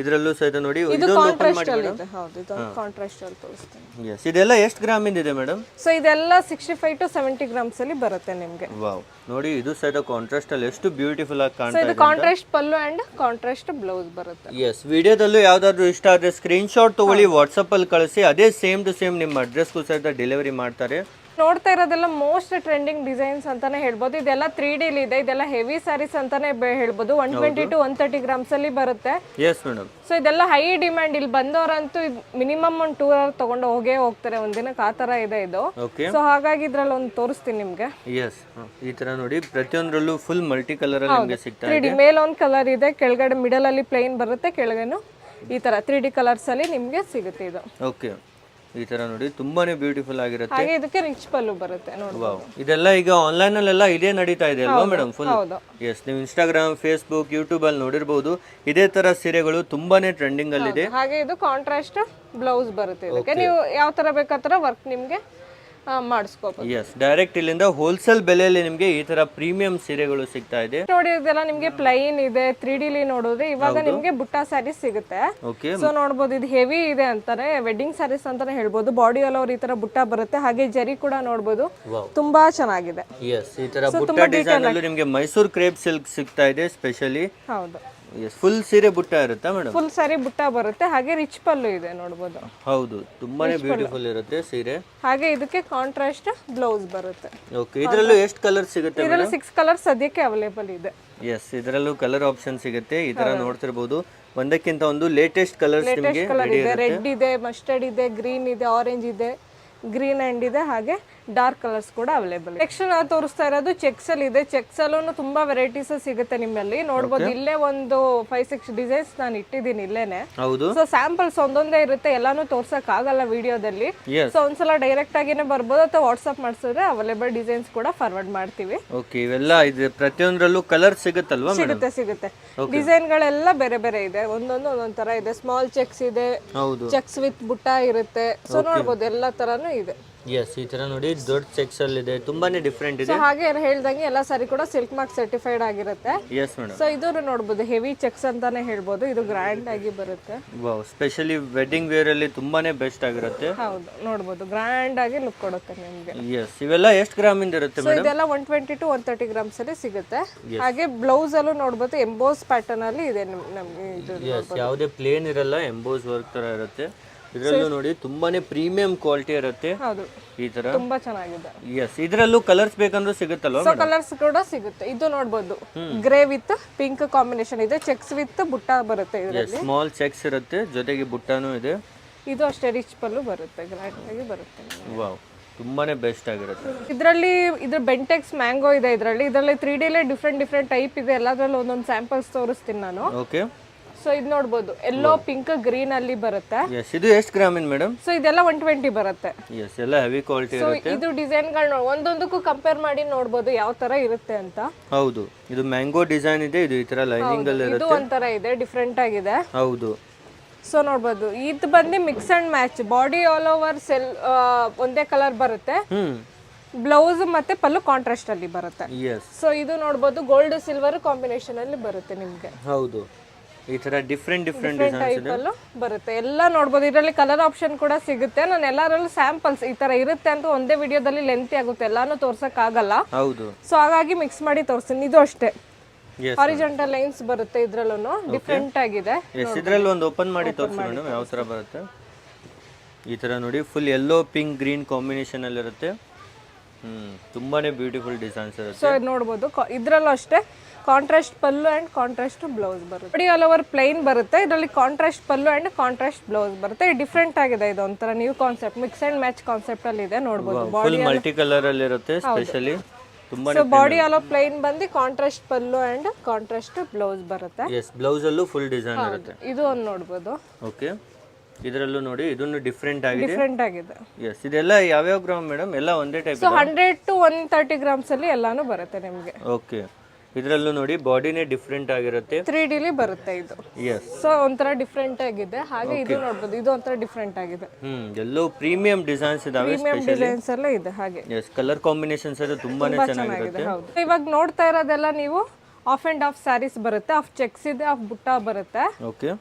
ಇದರಲ್ಲೂ ಸಹಿತ ನೋಡಿ ಇದು ಇದೊಂದು ಓಪನ್ ಕಾಂಟ್ರಾಸ್ಟ್ ಮಾಡಿ ಅಲ್ಲಿ ಮೇಡಮ್. ಇದೆ. ಹೌದು ಇದು ಕಾಂಟ್ರಾಸ್ಟ್ ಅಲ್ಲಿ ತೋರಿಸ್ತೀನಿ. ಎಸ್ ಇದೆಲ್ಲ ಎಷ್ಟು ಗ್ರಾಮ್ ಇಂದ ಇದೆ ಮೇಡಮ್? ಸೊ ಇದೆಲ್ಲ 65 to 70 ಗ್ರಾಮ್ಸ್ ಅಲ್ಲಿ ಬರುತ್ತೆ ನಿಮಗೆ. ವಾವ್ ನೋಡಿ ಇದು ಸಹಿತ ಕಾಂಟ್ರಾಸ್ಟ್ ಅಲ್ಲಿ ಎಷ್ಟು ಬ್ಯೂಟಿಫುಲ್ ಆಗಿ ಸೊ ಕಾಣ್ತಾ ಇದು ಇದೆ. Contrast pallu and contrast blouse ಬರುತ್ತೆ. ಎಸ್ ವಿಡಿಯೋದಲ್ಲೂ ಯಾವ್ದಾದ್ರು ಇಷ್ಟ ಆದ್ರೆ ಸ್ಕ್ರೀನ್ ಶಾಟ್ ತಗೊಳ್ಳಿ, ವಾಟ್ಸಪ್ ಅಲ್ಲಿ ಕಳಿಸಿ. ಅದೇ ಸೇಮ್ ಟು ಸೇಮ್ ನಿಮ್ಮ ಅಡ್ರೆಸ್ಗೂ ಸಹಿತ ಡೆಲಿವರಿ ಮಾಡ್ತಾರೆ. ನೋಡ್ತಾ ಇರೋದೆಲ್ಲ ಮೋಸ್ಟ್ ಟ್ರೆಂಡಿಂಗ್ ಡಿಸೈನ್ಸ್ ಅಂತಾನೆ ಹೇಳ್ಬೋದು. ಇದೆಲ್ಲ 3D ಇದೆ. ಇದೆಲ್ಲ ಹೆವಿ ಸ್ಯಾರೀಸ್ ಅಂತಾನೆ ಹೇಳ್ಬೋದು. 120 to 130 ಗ್ರಾಮ್ಸ್ ಅಲ್ಲಿ ಬರುತ್ತೆ. Yes madam. ಸೊ ಇದೆಲ್ಲ ಹೈ ಡಿಮ್ಯಾಂಡ್. ಇಲ್ಲಿ ಬಂದವರಂತೂ ಮಿನಿಮಮ್ ಒಂದು 2 hours ತಗೊಂಡು ಹೋಗೇ ಹೋಗ್ತಾರೆ ಒಂದಿನಕ್ಕೆ, ಆ ತರ ಇದೆ ಇದು. ಓಕೆ ಸೊ ಹಾಗಾಗಿ ಇದ್ರಲ್ಲಿ ಒಂದು ತೋರಿಸ್ತೀನಿ ನಿಮ್ಗೆ. ಎಸ್ ಈ ತರ ನೋಡಿ ಪ್ರತಿಯೊಂದರಲ್ಲೂ ಫುಲ್ ಮಲ್ಟಿ ಕಲರ್ ಅಲ್ಲಿ ನಿಮಗೆ ಸಿಗ್ತಾ ಇದೆ. 3D ಮೇಲೆ ಒಂದು ಕಲರ್ ಇದೆ, ಕೆಳಗಡೆ ಮಿಡಲ್ ಅಲ್ಲಿ ಪ್ಲೇನ್ ಬರುತ್ತೆ, ಕೆಳಗೇನು ಈ ತರ 3D ಕಲರ್ಸ್ ಅಲ್ಲಿ ನಿಮ್ಗೆ ಸಿಗುತ್ತೆ ಇದು. ಓಕೆ ಈ ತರ ನೋಡಿ ತುಂಬಾನೇ ಬ್ಯೂಟಿಫುಲ್ ಆಗಿರುತ್ತೆ. ಹಾಗೆ ಇದಕ್ಕೆ ರಿಚ್ ಪಲ್ಲು ಬರುತ್ತೆ ನೋಡಿ. ವಾವ್ ಇದೆಲ್ಲ ಈಗ ಆನ್ಲೈನ್ ಅಲ್ಲೆಲ್ಲ ಇದೇ ನಡೀತಾ ಇದೆ ಅಲ್ವಾ ಮೇಡಮ್ ಫುಲ್? ಹೌದು. ಎಸ್ ನೀವು ಇನ್ಸ್ಟಾಗ್ರಾಮ್, ಫೇಸ್ಬುಕ್, ಯೂಟ್ಯೂಬ್ ಅಲ್ಲಿ ನೋಡಿರಬಹುದು ಇದೇ ತರ ಸೀರೆಗಳು ತುಂಬಾನೇ ಟ್ರೆಂಡಿಂಗ್ ಅಲ್ಲಿ ಇದೆ. ಹಾಗೆ ಇದು ಕಾಂಟ್ರಾಸ್ಟ್ ಬ್ಲೌಸ್ ಬರುತ್ತೆ. ಇದಕ್ಕೆ ನೀವು ಯಾವ ತರ ಬೇಕಾತರ ವರ್ಕ್ ನಿಮ್ಗೆ ಮಾಡಿಸ್ಕೋಬಹುದು. ಎಸ್ ಡೈರೆಕ್ಟ್ ಇಲ್ಲಿಂದ ಹೋಲ್ಸೇಲ್ ಬೆಲೆಯಲ್ಲಿ ನಿಮಗೆ ಈ ತರ ಪ್ರೀಮಿಯಂ ಸೀರೆಗಳು ಸಿಗ್ತಾ ಇದೆ. ನೋಡಿ ಇದೆಲ್ಲ ನಿಮ್ಗೆ ಪ್ಲೈನ್ ಇದೆ. 3D ನೋಡೋದು ಇವಾಗ ನಿಮ್ಗೆ ಬುಟ್ಟ ಸ್ಯಾರೀಸ್ ಸಿಗುತ್ತೆ. ಓಕೆ ಸೊ ನೋಡ್ಬೋದು ಇದು ಹೆವಿ ಇದೆ ಅಂತಾರೆ, ವೆಡ್ಡಿಂಗ್ ಸ್ಯಾರೀಸ್ ಅಂತಾನೆ ಹೇಳ್ಬೋದು. ಬಾಡಿ ಆಲ್ ಓವರ್ ಈ ತರ ಬುಟ್ಟ ಬರುತ್ತೆ. ಹಾಗೆ ಜರಿ ಕೂಡ ನೋಡ್ಬೋದು, ತುಂಬಾ ಚೆನ್ನಾಗಿದೆ. ಎಸ್ ಈ ತರ ಬುಟ್ಟ ಡಿಸೈನ್ ಅಲ್ಲೂ ನಿಮಗೆ ಮೈಸೂರು ಕ್ರೇಪ್ ಸಿಲ್ಕ್ ಸಿಗ್ತಾ ಇದೆ ಸ್ಪೆಷಲಿ. ಹೌದು ಎಸ್ ಫುಲ್ ಸೀರೆ ಬುಟ್ಟ ಇರುತ್ತಾ ಮೇಡಮ್? ಫುಲ್ ಸಾರಿ ಬುಟ್ಟ ಬರುತ್ತೆ. ಹಾಗೆ ರಿಚ್ ಪಲ್ಲು ಇದೆ ನೋಡ್ಬೋದು. ಹೌದು ತುಂಬಾನೇ ಬ್ಯೂಟಿಫುಲ್ ಇರುತ್ತೆ ಸೀರೆ. ಹಾಗೆ ಇದಕ್ಕೆ ಕಾಂಟ್ರಾಸ್ಟ್ ಬ್ಲೌಸ್ ಬರುತ್ತೆ. ಓಕೆ ಇದರಲ್ಲೂ ಎಷ್ಟು ಕಲರ್ ಸಿಗುತ್ತೆ? ಇದರಲ್ಲಿ 6 ಕಲರ್ಸ್ ಸದ್ಯಕ್ಕೆ ಅವೈಲೇಬಲ್ ಇದೆ. ಎಸ್ ಇದರಲ್ಲೂ ಕಲರ್ ಆಪ್ಷನ್ ಸಿಗುತ್ತೆ. ಈ ತರ ನೋಡ್ತಿರ್ಬೋದು ಒಂದಕ್ಕಿಂತ ಒಂದು ಲೇಟೆಸ್ಟ್ ಕಲರ್ಸ್ ನಿಮಗೆ ಕಲರ್ ಇದೆ. ರೆಡ್ ಇದೆ, ಮಸ್ಟರ್ಡ್ ಇದೆ, ಗ್ರೀನ್ ಇದೆ, ಆರೆಂಜ್ ಇದೆ, ಗ್ರೀನ್ ಅಂಡ್ ಇದೆ, ಹಾಗೆ ಡಾರ್ಕ್ ಕಲರ್ಸ್ ಕೂಡ ಅವೈಲೇಬಲ್. ನೆಕ್ಸ್ಟ್ ನಾವು ತೋರಿಸ್ತಾ ಇರೋದು ಚೆಕ್ಸ್ ಅಲ್ಲಿ ಇದೆ. ಚೆಕ್ಸ್ ಅಲ್ಲೂ ತುಂಬಾ ವೆರೈಟೀಸ್ ಸಿಗುತ್ತೆ ನಿಮ್ಮಲ್ಲಿ. ನೋಡ್ಬೋದು ಇಲ್ಲೇ ಒಂದು 5-6 ಡಿಸೈನ್ಸ್ ನಾನು ಇಟ್ಟಿದ್ದೀನಿ ಇಲ್ಲೇನೆ. ಹೌದು. ಸೊ ಸ್ಯಾಂಪಲ್ಸ್ ಒಂದೊಂದೇ ಇರುತ್ತೆ, ಎಲ್ಲಾನು ತೋರ್ಸಕ್ ಆಗಲ್ಲ ವಿಡಿಯೋದಲ್ಲಿ. ಸೊ ಒಂದ್ಸಲ ಡೈರೆಕ್ಟ್ ಆಗಿನೇ ಬರ್ಬೋದು ಅಥವಾ ವಾಟ್ಸ್ಆಪ್ ಮಾಡಿಸಿದ್ರೆ ಅವೈಲೇಬಲ್ ಡಿಸೈನ್ಸ್ ಕೂಡ ಫಾರ್ವರ್ಡ್ ಮಾಡ್ತೀವಿ. ಓಕೆ ಇವೆಲ್ಲ ಇದೆ ಪ್ರತಿಯೊಂದರಲ್ಲೂ ಕಲರ್ ಸಿಗುತ್ತಲ್ವಾ? ಸಿಗುತ್ತೆ. ಡಿಸೈನ್ ಗಳೆಲ್ಲ ಬೇರೆ ಬೇರೆ ಇದೆ, ಒಂದೊಂದ್ ತರ ಇದೆ. ಸ್ಮಾಲ್ ಚೆಕ್ಸ್ ಇದೆ, ಹೌದು ಚೆಕ್ಸ್ ವಿತ್ ಬುಟ್ಟ ಇರುತ್ತೆ. ಸೊ ನೋಡ್ಬೋದು ಎಲ್ಲ ತರಾನು ಇದೆ. ಎಸ್ ಈ ತರ ನೋಡಿ ದೊಡ್ಡ ಚೆಕ್ಸ್ ಅಲ್ಲಿ ಇದೆ, ತುಂಬಾನೇ ಡಿಫ್ರೆಂಟ್ ಇದೆ. ಸೊ ಹಾಗೆ ಹೇಳ್ದಂಗೆ ಎಲ್ಲ ಸಾರಿ ಕೂಡ ಸಿಲ್ಕ್ ಮಾರ್ಕ್ ಸರ್ಟಿಫೈಡ್ ಆಗಿರುತ್ತೆ. Yes madam. ಸೊ ಇದು ನೋಡ್ಬೋದು ಹೆವಿ ಚೆಕ್ಸ್ ಅಂತಾನೆ ಹೇಳ್ಬೋದು. ಇದು ಗ್ರ್ಯಾಂಡ್ ಆಗಿ ಬರುತ್ತೆ. ವಾವ್ ಸ್ಪೆಷಲಿ ವೆಡ್ಡಿಂಗ್ ವೇರ್ ಅಲ್ಲಿ ತುಂಬಾನೇ ಬೆಸ್ಟ್ ಆಗಿರುತ್ತೆ. ಹೌದು ನೋಡ್ಬೋದು ಗ್ರ್ಯಾಂಡ್ ಆಗಿ ಲುಕ್ ಕೊಡುತ್ತೆ ನಿಮ್ಗೆ. ಎಸ್ ಇವೆಲ್ಲ ಎಷ್ಟು ಗ್ರಾಮ್ ಇಂದ ಇರುತ್ತೆ ಸೊ ಇದೆಲ್ಲ 120 to 130 ಗ್ರಾಮ್ಸ್ ಅಲ್ಲಿ ಸಿಗುತ್ತೆ. ಹಾಗೆ ಬ್ಲೌಸ್ ಅಲ್ಲೂ ನೋಡ್ಬೋದು ಎಂಬೋಸ್ ಪ್ಯಾಟರ್ನ್ ಅಲ್ಲಿ ಇದೆ ನಮ್ಗೆ. ಇದು ಎಸ್ ಯಾವುದೇ ಪ್ಲೇನ್ ಇರಲ್ಲ, ಎಂಬೋಸ್ ವರ್ಕ್ ತರ ಇರುತ್ತೆ. ಇದರಲ್ಲೂ ನೋಡಿ ತುಂಬಾನೇ ಪ್ರೀಮಿಯಂ ಕ್ವಾಲಿಟಿ ಇರುತ್ತೆ. ಹೌದು ಈ ತರ ತುಂಬಾ ಚೆನ್ನಾಗಿದೆ. ಎಸ್ ಇದರಲ್ಲೂ ಕಲರ್ಸ್ ಬೇಕಂದ್ರೂ ಸಿಗುತ್ತಲ್ವಾ? ಸೊ ಕಲರ್ಸ್ ಕೂಡ ಸಿಗುತ್ತೆ. ಇದು ನೋಡ್ಬೋದು ಗ್ರೇ ವಿತ್ ಪಿಂಕ್ ಕಾಂಬಿನೇಷನ್ ಇದೆ. ಚೆಕ್ಸ್ ವಿತ್ ಬುಟ್ಟ ಬರುತ್ತೆ ಇದರಲ್ಲಿ. ಸ್ಮಾಲ್ ಚೆಕ್ಸ್ ಇರುತ್ತೆ, ಜೊತೆಗೆ ಬುಟ್ಟಾನು ಇದೆ. ಇದು ಅಷ್ಟೇ ರಿಚ್ ಪಲ್ಲು ಬರುತ್ತೆ, ಗ್ರ್ಯಾಂಡ್ ಆಗಿ ಬರುತ್ತೆ. ವಾವ್, ತುಂಬಾನೇ ಬೆಸ್ಟ್ ಆಗಿರುತ್ತೆ. ಇದರಲ್ಲಿ ಇದ್ರ ಬೆಂಟೆಕ್ಸ್ ಮ್ಯಾಂಗೋ ಇದೆ. ಇದರಲ್ಲಿ 3Dಲೇ ಡಿಫ್ರೆಂಟ್ ಟೈಪ್ ಇದೆ. ಎಲ್ಲದರಲ್ಲೂ ಒಂದೊಂದು ಸ್ಯಾಂಪಲ್ಸ್ ತೋರಿಸ್ತೀನಿ ನಾನು. ಓಕೆ, ಸೊ ಇದು ನೋಡ್ಬೋದು, ಎಲ್ಲೋ ಪಿಂಕ್ ಗ್ರೀನ್ ಅಲ್ಲಿ ಬರುತ್ತೆ. ಎಸ್, ಇದು ಎಷ್ಟು ಗ್ರಾಮ್ ಇನ್ ಮೇಡಮ್? ಸೊ ಇದೆಲ್ಲ 120 ಬರುತ್ತೆ. ಎಸ್, ಎಲ್ಲ ಹೆವಿ ಕ್ವಾಲಿಟಿ ಸೊ ಇರುತ್ತೆ. ಇದು ಡಿಸೈನ್ಗಳು ಒಂದೊಂದಕ್ಕೂ ಕಂಪೇರ್ ಮಾಡಿ ನೋಡ್ಬೋದು ಯಾವ ತರ ಇರುತ್ತೆ ಅಂತ. ಹೌದು, ಇದು ಮ್ಯಾಂಗೋ ಡಿಸೈನ್ ಇದೆ. ಇದು ಈ ತರ ಲೈನಿಂಗ್ ಅಲ್ಲಿ ಇದು ಇರುತ್ತೆ. ಒಂಥರ ಇದೆ, ಡಿಫ್ರೆಂಟ್ ಆಗಿದೆ. ಹೌದು. ಸೊ ನೋಡ್ಬೋದು, ಇದು ಬಂದು mix and match. Body all over ಒಂದೇ ಕಲರ್ ಬರುತ್ತೆ. ಬ್ಲೌಸ್ ಮತ್ತೆ ಪಲ್ಲು ಕಾಂಟ್ರಾಸ್ಟ್ ಅಲ್ಲಿ ಬರುತ್ತೆ. ಎಸ್. ಸೊ ಇದು ನೋಡ್ಬೋದು, ಗೋಲ್ಡ್ ಸಿಲ್ವರ್ ಕಾಂಬಿನೇಷನ್ ಅಲ್ಲಿ ಬರುತ್ತೆ ನಿಮ್ಗೆ. ಹೌದು, ಈ ತರ ಡಿಫ್ರೆಂಟ್ ಟೈಪ್ ಅಲ್ಲೂ ಬರುತ್ತೆ. ಎಲ್ಲ ನೋಡ್ಬೋದು, ಇದರಲ್ಲಿ ಕಲರ್ ಆಪ್ಷನ್ ಕೂಡ ಸಿಗುತ್ತೆ. ನಾನು ಎಲ್ಲರಲ್ಲೂ ಸ್ಯಾಂಪಲ್ಸ್ ಈ ತರ ಇರುತ್ತೆ ಅಂತ ಒಂದೇ ವಿಡಿಯೋದಲ್ಲಿ ಲೆಂತಿ ಆಗುತ್ತೆ, ಎಲ್ಲಾನು ತೋರ್ಸಕ್ ಆಗಲ್ಲ. ಹೌದು. ಸೊ ಹಾಗಾಗಿ ಮಿಕ್ಸ್ ಮಾಡಿ ತೋರಿಸ್ತೀನಿ. ಇದು ಅಷ್ಟೇ ಹಾರಿಜಾಂಟಲ್ ಲೈನ್ಸ್ ಬರುತ್ತೆ, ಇದ್ರಲ್ಲೂ ಡಿಫ್ರೆಂಟ್ ಆಗಿದೆ. ಎಸ್, ಇದ್ರಲ್ಲಿ ಒಂದು ಓಪನ್ ಮಾಡಿ ತೋರಿಸಿ ಮೇಡಮ್ ಯಾವ ತರ ಬರುತ್ತೆ. ಈ ತರ ನೋಡಿ, full yellow pink green combination ಅಲ್ಲಿ ಇರುತ್ತೆ. ತುಂಬಾನೇ ಬ್ಯೂಟಿಫುಲ್ ಡಿಸೈನ್ಸ್ ಇರುತ್ತೆ. ಸೊ ಇದು ನೋಡ್ಬೋದು, ಇದ್ರಲ್ಲೂ ಅಷ್ಟೇ contrast pallu and contrast blouse ಬರುತ್ತೆ. ಬಾಡಿ ಆಲ್ ಓವರ್ ಪ್ಲೈನ್ ಬರುತ್ತೆ. ಇದರಲ್ಲಿ contrast pallu and contrast blouse ಬರುತ್ತೆ. ಡಿಫ್ರೆಂಟ್ ಆಗಿದೆ, ಇದು ಒಂಥರ new concept, mix and match concept ಅಲ್ಲಿ ಇದೆ. ನೋಡ್ಬೋದು, ಫುಲ್ ಮಲ್ಟಿ ಕಲರ್ ಅಲ್ಲಿ ಇರುತ್ತೆ. ಸ್ಪೆಷಲಿ ತುಂಬಾನೇ ಬಾಡಿ ಆಲ್ ಓವರ್ ಪ್ಲೈನ್ ಬಂದು contrast pallu and contrast blouse ಬರುತ್ತೆ. ಎಸ್, ಬ್ಲೌಸ್ ಅಲ್ಲೂ ಫುಲ್ ಡಿಸೈನ್ ಇರುತ್ತೆ. ಇದು ಒಂದು ನೋಡ್ಬೋದು. ಓಕೆ, ಇದರಲ್ಲೂ ನೋಡಿ, ಇದನ್ನು ಡಿಫ್ರೆಂಟ್ ಆಗಿದೆ. ಎಸ್, ಇದೆಲ್ಲ ಯಾವ್ಯಾವ ಗ್ರಾಮ್ ಮೇಡಮ್? ಎಲ್ಲ ಒಂದೇ ಟೈಪ್? ಸೊ 100 to 130 ಗ್ರಾಮ್ಸ್ ಅಲ್ಲಿ ಎಲ್ಲಾನು ಬರುತ್ತೆ ನಿಮಗೆ. ಓಕೆ, ಇದರಲ್ಲೂ ನೋಡಿ ಬಾಡಿನೇ ಡಿಫ್ರೆಂಟ್ ಆಗಿರುತ್ತೆ. 3Dಲಿ ಬರುತ್ತೆ ಇದು. ಎಸ್. ಸೊ ಒಂಥರ ಡಿಫ್ರೆಂಟ್ ಆಗಿದೆ. ಹಾಗೆ ಇದು ನೋಡ್ಬೋದು, ಇದು ಒಂಥರ ಡಿಫ್ರೆಂಟ್ ಆಗಿದೆ. ಎಲ್ಲೋ ಪ್ರೀಮಿಯಂ ಡಿಸೈನ್ಸ್ ಇದಾವೆ. ಡಿಸೈನ್ಸ್ ಎಲ್ಲ ಇದೆ ಹಾಗೆ. ಎಸ್, ಕಲರ್ ಕಾಂಬಿನೇಷನ್ಸ್ ಅದು ತುಂಬಾನೇ ಚೆನ್ನಾಗಿರುತ್ತೆ. ಹೌದು. ಇವಾಗ ನೋಡ್ತಾ ಇರೋದೆಲ್ಲ ನೀವು ಆಫ್ ಅಂಡ್ ಆಫ್ ಸ್ಯಾರೀಸ್ ಬರುತ್ತೆ. ಆಫ್ ಚೆಕ್ಸ್ ಇದೆ, ಆಫ್ ಬುಟ್ಟ ಬರುತ್ತೆ. ಓಕೆ,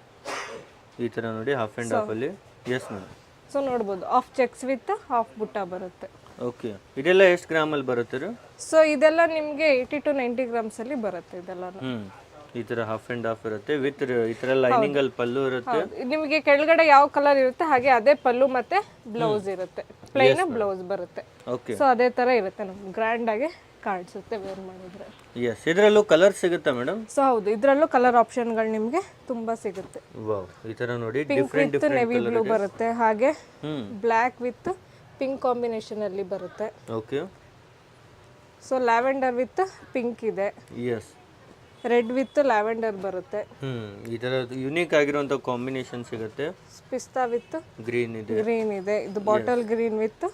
ಈ ತರ ನೋಡಿ, ಹಾಫ್ ಅಂಡ್ ಹಾಫ್ ಅಲ್ಲಿ. Yes ma'am. ಸೊ ನೋಡ್ಬೋದು, ಆಫ್ ಚೆಕ್ಸ್ ವಿತ್ ಹಾಫ್ ಬುಟ್ಟ ಬರುತ್ತೆ. ಓಕೆ, ಇದೆಲ್ಲ ಎಷ್ಟು ಗ್ರಾಮ್ ಅಲ್ಲಿ ಬರುತ್ತೆ? ಸೊ ಇದೆಲ್ಲ ನಿಮಗೆ 80 to 90 ಗ್ರಾಮ್ಸ್ ಅಲ್ಲಿ ಬರುತ್ತೆ ಇದೆಲ್ಲ. ಈ ತರ ಹಾಫ್ ಅಂಡ್ ಹಾಫ್ ಇರುತ್ತೆ ವಿತ್ ಈ ತರ ಲೈನಿಂಗ್ ಅಲ್ಲಿ ಪಲ್ಲು ಇರುತ್ತೆ. ನಿಮಗೆ ಕೆಳಗಡೆ ಯಾವ ಕಲರ್ ಇರುತ್ತೆ ಹಾಗೆ ಅದೇ ಪಲ್ಲು ಮತ್ತೆ ಬ್ಲೌಸ್ ಇರುತ್ತೆ. ಪ್ಲೈನ್ ಬ್ಲೌಸ್ ಬರುತ್ತೆ. ಓಕೆ, ಸೊ ಅದೇ ತರ ಇರುತ್ತೆ, ನಮ್ಗೆ ಗ್ರ್ಯಾಂಡ್ ಆಗಿ ಕಾಣಿಸುತ್ತೆ ವೇರ್ ಮಾಡಿದ್ರೆ. ಎಸ್, ಇದರಲ್ಲೂ ಕಲರ್ ಸಿಗುತ್ತಾ ಮೇಡಮ್? ಸೊ ಹೌದು, ಇದರಲ್ಲೂ ಕಲರ್ ಆಪ್ಷನ್ಗಳು ನಿಮಗೆ ತುಂಬಾ ಸಿಗುತ್ತೆ. ವಾವ್, ಈ ತರ ನೋಡಿ, ಪಿಂಕ್ ವಿತ್ ನೆವಿ ಬ್ಲೂ ಬರುತ್ತೆ. ಹಾಗೆ ಬ್ಲ್ಯಾಕ್ ವಿತ್ ಪಿಂಕ್ ಕಾಂಬಿನೇಷನ್ ಅಲ್ಲಿ ಬರುತ್ತೆ. Okay. So lavender with pink ಇದೆ. ಎಸ್, ರೆಡ್ ವಿತ್ ಲ್ಯಾವೆಂಡರ್ ಬರುತ್ತೆ. ಈ ತರ ಯುನೀಕ್ ಆಗಿರುವಂತ ಕಾಂಬಿನೇಷನ್ ಸಿಗುತ್ತೆ. ಪಿಸ್ತಾ ವಿತ್ ಗ್ರೀನ್ ಇದೆ. ಇದು ಬಾಟಲ್ ಗ್ರೀನ್ ವಿತ್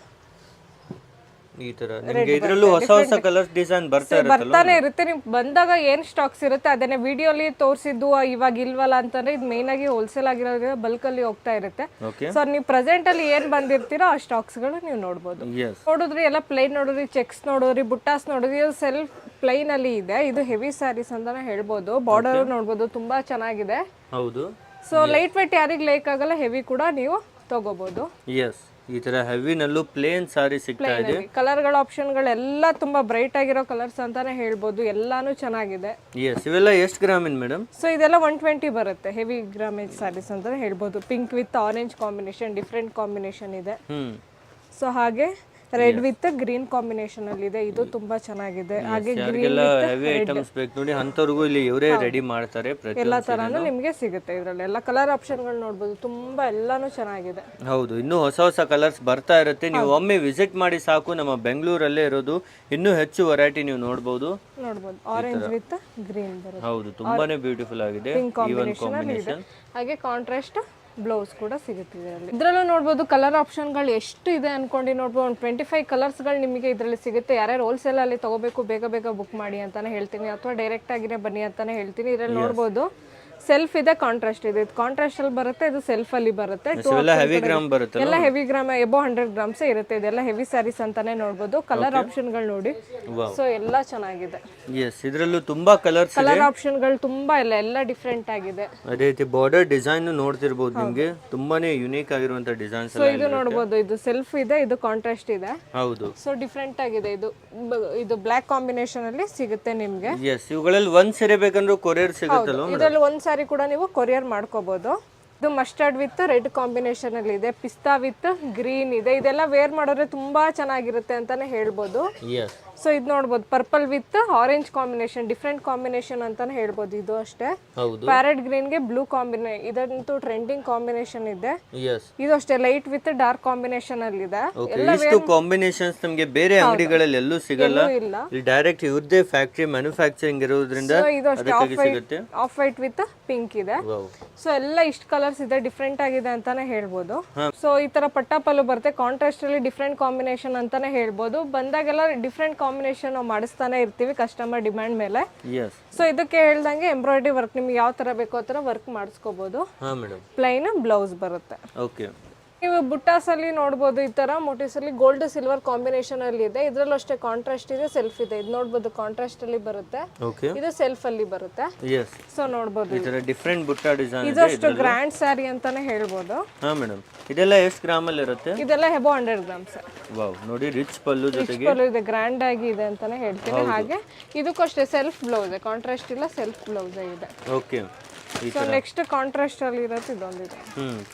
ಈ ತರ ನಿಮಗೆ ಇದರಲ್ಲೂ ಹೊಸ ಕಲರ್ಸ್ ಡಿಸೈನ್ ಬರ್ತಾನೆ ಇರುತ್ತೆ. ನಿಮ್ಗೆ ಬಂದಾಗ ಏನ್ ಸ್ಟಾಕ್ಸ್ ಇರುತ್ತೆ ಅದನ್ನೇ ವಿಡಿಯೋಲಿ ತೋರಿಸಿದ್ದು ಇವಾಗ ಇಲ್ವಲ್ಲ ಅಂತಂದ್ರೆ ಇದು ಮೇನ್ ಆಗಿ ಹೋಲ್ಸೇಲ್ ಆಗಿರೋದ್ರಿಂದ ಬಲ್ಕ್ ಅಲ್ಲಿ ಹೋಗ್ತಾ ಇರುತ್ತೆ. ಸೊ ನೀವು ಪ್ರೆಸೆಂಟ್ ಅಲ್ಲಿ ಏನ್ ಬಂದಿರ್ತೀರೋ ಆ ಸ್ಟಾಕ್ಸ್ ಗಳು ನೀವು ನೋಡ್ಬೋದು. ನೋಡಿದ್ರಿ ಎಲ್ಲ ಪ್ಲೈನ್ ನೋಡಿದ್ರಿ, ಚೆಕ್ಸ್ ನೋಡಿದ್ರಿ, ಬುಟ್ಟಾಸ್ ನೋಡಿದ್ರಿ, ಸೆಲ್ಫ್ ಪ್ಲೈನ್ ಅಲ್ಲಿ ಇದೆ. ಇದು ಹೆವಿ ಸ್ಯಾರೀಸ್ ಅಂತಾನೆ ಹೇಳ್ಬೋದು. ಬಾರ್ಡರ್ ನೋಡ್ಬೋದು, ತುಂಬಾ ಚೆನ್ನಾಗಿದೆ. ಹೌದು. ಸೊ ಲೈಟ್ ವೇಟ್ ಯಾರಿಗೆ ಲೈಕ್ ಆಗಲ್ಲ, ಹೆವಿ ಕೂಡ ನೀವು ತಗೋಬಹುದು. ಎಸ್, ಈ ತರ ಹೆವಿ ನಲ್ಲೂ ಪ್ಲೇನ್ ಸಾರಿ ಸಿಗ್ತಾ ಇದೆ. ಕಲರ್ ಗಳ ಆಪ್ಷನ್ ಗಳೆಲ್ಲ ತುಂಬಾ ಬ್ರೈಟ್ ಆಗಿರೋ ಕಲರ್ಸ್ ಅಂತಾನೆ ಹೇಳ್ಬೋದು. ಎಲ್ಲಾನು ಚೆನ್ನಾಗಿದೆ. ಎಸ್, ಇವೆಲ್ಲ ಎಷ್ಟು ಗ್ರಾಮ್ ಇನ್ ಮೇಡಮ್? ಸೊ ಇದೆಲ್ಲ 120 ಬರುತ್ತೆ. ಹೆವಿ ಗ್ರಾಮೇಜ್ ಸಾರೀಸ್ ಅಂತಾನೆ ಹೇಳ್ಬೋದು. Pink with orange combination, different combination ಇದೆ. ಸೊ ಹಾಗೆ ರೆಡ್ ವಿತ್ ಗ್ರೀನ್ ಕಾಂಬಿನೇಷನ್ ಅಲ್ಲಿ ಇದೆ. ಇದು ತುಂಬಾ ಚೆನ್ನಾಗಿದೆ. ಹಾಗೆ ಗ್ರೀನ್ ಹೆವಿ ಐಟಮ್ಸ್ ಬೇಕು ನೋಡಿ ಅಂತವರಿಗೂ ಇಲ್ಲಿ ಇವರೇ ರೆಡಿ ಮಾಡ್ತಾರೆ. ಎಲ್ಲಾ ತರಾನು ನಿಮಗೆ ಸಿಗುತ್ತೆ ಇದರಲ್ಲಿ. ಎಲ್ಲ ಕಲರ್ ಆಪ್ಷನ್ ಗಳು ನೋಡಬಹುದು, ತುಂಬಾ ಎಲ್ಲಾನು ಚೆನ್ನಾಗಿದೆ. ಹೌದು, ಇನ್ನೂ ಹೊಸ ಕಲರ್ಸ್ ಬರ್ತಾ ಇರುತ್ತೆ. ನೀವು ಒಮ್ಮೆ ವಿಸಿಟ್ ಮಾಡಿ ಸಾಕು. ನಮ್ಮ ಬೆಂಗಳೂರಲ್ಲೇ ಇರೋದು. ಇನ್ನೂ ಹೆಚ್ಚು ವೆರೈಟಿ ನೀವು ನೋಡಬಹುದು. ಆರೆಂಜ್ ವಿತ್ ಗ್ರೀನ್ ಬರುತ್ತೆ. ಹೌದು, ತುಂಬಾನೇ ಬ್ಯೂಟಿಫುಲ್ ಆಗಿದೆ. Even combination. ಹಾಗೆ ಕಾಂಟ್ರಾಸ್ಟ್ ಬ್ಲೌಸ್ ಕೂಡ ಸಿಗುತ್ತೆ ಇದರಲ್ಲಿ. ಇದರಲ್ಲೂ ನೋಡ್ಬೋದು ಕಲರ್ ಆಪ್ಷನ್ಗಳು ಎಷ್ಟು ಇದೆ ಅನ್ಕೊಂಡು ನೋಡ್ಬೋದು. ಒಂದು 25 ಕಲರ್ಸ್ಗಳು ನಿಮಗೆ ಇದರಲ್ಲಿ ಸಿಗುತ್ತೆ. ಯಾರ್ಯಾರು ಹೋಲ್ಸೇಲ್ ಅಲ್ಲಿ ತಗೋಬೇಕು ಬೇಗ ಬುಕ್ ಮಾಡಿ ಅಂತಾನೆ ಹೇಳ್ತೀನಿ, ಅಥವಾ ಡೈರೆಕ್ಟ್ ಆಗಿನೇ ಬನ್ನಿ ಅಂತಾನೆ ಹೇಳ್ತೀನಿ. ಇದರಲ್ಲಿ ನೋಡ್ಬೋದು ಸೆಲ್ಫ್ ಇದೆ, ಕಾಂಟ್ರಾಸ್ಟ್ ಇದೆ. ಇದು ಕಾಂಟ್ರಾಸ್ಟ್ ಅಲ್ಲಿ ಬರುತ್ತೆ, ಇದು ಸೆಲ್ಫ್ ಅಲ್ಲಿ ಬರುತ್ತೆ. ಎಲ್ಲ ಹೆವಿ ಗ್ರಾಮ್ ಬರುತ್ತೆ. ಎಲ್ಲ ಹೆವಿ ಗ್ರಾಮ್, ಎಬೋ 100 ಗ್ರಾಮ್ಸ್ ಇರುತ್ತೆ. ಇದೆಲ್ಲ ಹೆವಿ ಸ್ಯಾರೀಸ್ ಅಂತಾನೆ ನೋಡ್ಬೋದು. ಕಲರ್ ಆಪ್ಷನ್ಗಳು ನೋಡಿ. ಸೊ ಎಲ್ಲ ಚೆನ್ನಾಗಿದೆ. ಎಸ್, ಇದರಲ್ಲೂ ತುಂಬಾ ಕಲರ್ ಆಪ್ಷನ್ಗಳು ತುಂಬಾ ಎಲ್ಲ ಡಿಫ್ರೆಂಟ್ ಆಗಿದೆ. ಅದೇ ರೀತಿ ಬಾರ್ಡರ್ ಡಿಸೈನ್ ನೋಡ್ತಿರ್ಬೋದು ನಿಮಗೆ. ತುಂಬಾನೇ ಯುನೀಕ್ ಆಗಿರುವಂತ ಡಿಸೈನ್ಸ್ ಸೊ ಇದು ನೋಡಬಹುದು, ಇದು ಸೆಲ್ಫ್ ಇದೆ, ಇದು ಕಾಂಟ್ರಾಸ್ಟ್ ಇದೆ. ಹೌದು. ಸೊ ಡಿಫ್ರೆಂಟ್ ಆಗಿದೆ. ಇದು ಬ್ಲಾಕ್ ಕಾಂಬಿನೇಷನ್ ಅಲ್ಲಿ ಸಿಗುತ್ತೆ ನಿಮ್ಗೆ. ಎಸ್, ಇವುಗಳಲ್ಲಿ ಒಂದ್ ಸೀರೆ ಬೇಕಂದ್ರೆ ಕೊರಿಯರ್ ಸಿಗುತ್ತಲ್ಲ. ಇದರಲ್ಲಿ ಒಂದ್ ಸಾರಿ ಕೂಡ ನೀವು ಕೊರಿಯರ್ ಮಾಡ್ಕೋಬಹುದು. ಇದು ಮಸ್ಟರ್ಡ್ ವಿತ್ ರೆಡ್ ಕಾಂಬಿನೇಷನ್ ಅಲ್ಲಿ ಇದೆ. ಪಿಸ್ತಾ ವಿತ್ ಗ್ರೀನ್ ಇದೆ. ಇದೆಲ್ಲ ವೇರ್ ಮಾಡಿದ್ರೆ ತುಂಬಾ ಚೆನ್ನಾಗಿರುತ್ತೆ ಅಂತಾನೆ ಹೇಳ್ಬೋದು. ಸೊ ಇದು ನೋಡ್ಬೋದು purple with orange combination, different combination ಅಂತಾನೆ ಹೇಳ್ಬೋದು. ಇದು ಅಷ್ಟೇ ಹೌದು. ಪ್ಯಾರೆಟ್ ಗ್ರೀನ್ ಗೆ ಬ್ಲೂ ಕಾಂಬಿನೇಷನ್, ಇದಂತೂ ಟ್ರೆಂಡಿಂಗ್ ಕಾಂಬಿನೇಷನ್ ಇದೆ. ಎಸ್. ಇದು ಅಷ್ಟೇ ಲೈಟ್ ವಿತ್ ಡಾರ್ಕ್ ಕಾಂಬಿನೇಷನ್ ಅಲ್ಲಿ ಇದೆ. ಇಷ್ಟು ಕಾಂಬಿನೇಷನ್ಸ್ ನಮಗೆ ಬೇರೆ ಅಂಗಡಿಗಳಲ್ಲಿ ಎಲ್ಲೂ ಸಿಗಲ್ಲ. ಇಲ್ಲ, ಇಲ್ಲಿ ಡೈರೆಕ್ಟ್ ಇವ್ರದೇ ಫ್ಯಾಕ್ಟರಿ ಮ್ಯಾನುಫ್ಯಾಕ್ಚರಿಂಗ್ ಇರೋದ್ರಿಂದ So ಇದು ಅಷ್ಟೇ ಅದಕ್ಕಾಗಿ ಸಿಗುತ್ತೆ. ಆಫ್ ವೈಟ್ ವಿತ್ ಪಿಂಕ್ ಇದೆ. ಸೊ ಎಲ್ಲ ಇಷ್ಟು ಕಲರ್ಸ್ ಇದೆ, ಡಿಫ್ರೆಂಟ್ ಆಗಿದೆ ಅಂತಾನೆ ಹೇಳ್ಬೋದು. ಸೊ ಈ ತರ ಪಟ್ಟಾಪಲ್ಲು ಬರುತ್ತೆ, ಕಾಂಟ್ರಾಸ್ಟ್ ಅಲ್ಲಿ ಡಿಫ್ರೆಂಟ್ ಕಾಂಬಿನೇಷನ್ ಅಂತಾನೆ ಹೇಳ್ಬೋದು. ಬಂದಾಗೆಲ್ಲ ಡಿಫ್ರೆಂಟ್ ಕಾಂಬಿನೇಷನ್ ನಾವು ಮಾಡಿಸ್ತಾನೆ ಇರ್ತೀವಿ ಕಸ್ಟಮರ್ ಡಿಮ್ಯಾಂಡ್ ಮೇಲೆ. ಸೊ ಇದಕ್ಕೆ ಹೇಳ್ದಂಗೆ ಎಂಬ್ರಾಯ್ಡರಿ ವರ್ಕ್ ನಿಮ್ಗೆ ಯಾವ ತರ ಬೇಕೋ ಆ ತರ ವರ್ಕ್ ಮಾಡಿಸ್ಕೋಬಹುದು. ಪ್ಲೈನ್ ಬ್ಲೌಸ್ ಬರುತ್ತೆ. ಓಕೆ. ನೀವು ಬುಟ್ಟಾಸ್ ಅಲ್ಲಿ ನೋಡಬಹುದು, ಈ ತರ ಮೋಟಿವ್ಸ್ ಅಲ್ಲಿ ಗೋಲ್ಡ್ ಸಿಲ್ವರ್ ಕಾಂಬಿನೇಷನ್ ಅಲ್ಲಿ ಇದೆ. ಇದ್ರಲ್ಲೂ ಅಷ್ಟೇ ಕಾಂಟ್ರಾಸ್ಟ್ ಇದೆ, ಸೆಲ್ಫ್ ಇದೆ. ಇದು ನೋಡಬಹುದು ಕಾಂಟ್ರಾಸ್ಟ್ ಅಲ್ಲಿ ಬರುತ್ತೆ, ಇದು ಸೆಲ್ಫ್ ಅಲ್ಲಿ ಬರುತ್ತೆ. ಸೊ ನೋಡಬಹುದು ಈ ತರ ಡಿಫರೆಂಟ್ ಬುಟ್ಟ ಡಿಸೈನ್ ಇದೆ. ಇದಷ್ಟು ಗ್ರ್ಯಾಂಡ್ ಸ್ಯಾರಿ ಅಂತಾನೆ ಹೇಳ್ಬೋದು. ಹಾ ಮೇಡಮ್, ಇದೆಲ್ಲ ಎಷ್ಟು ಗ್ರಾಮ್ ಅಲ್ಲಿ ಇರುತ್ತೆ? ಇದೆಲ್ಲ ಹೆಬೋ 100 ಗ್ರಾಮ್ಸ್. ವಾವ್, ನೋಡಿ ರಿಚ್ ಪಲ್ಲು ಜೊತೆಗೆ ಪಲ್ಲು ಇದೆ, ಗ್ರ್ಯಾಂಡ್ ಆಗಿ ಇದೆ ಅಂತಾನೆ ಹೇಳ್ತೀನಿ. ಹಾಗೆ ಇದಕ್ಕೂ ಅಷ್ಟೇ ಸೆಲ್ಫ್ ಬ್ಲೌಸ್, ಕಾಂಟ್ರಾಸ್ಟ್ ಇಲ್ಲ, ಸೆಲ್ಫ್ ಬ್ಲೌಸ್ ಇದೆ. ಓಕೆ. ಸೊ ನೆಕ್ಸ್ಟ್ ಕಾಂಟ್ರಾಸ್ಟ್ ಅಲ್ಲಿ ಇರುತ್ತೆ, ಇದೊಂದಿದೆ.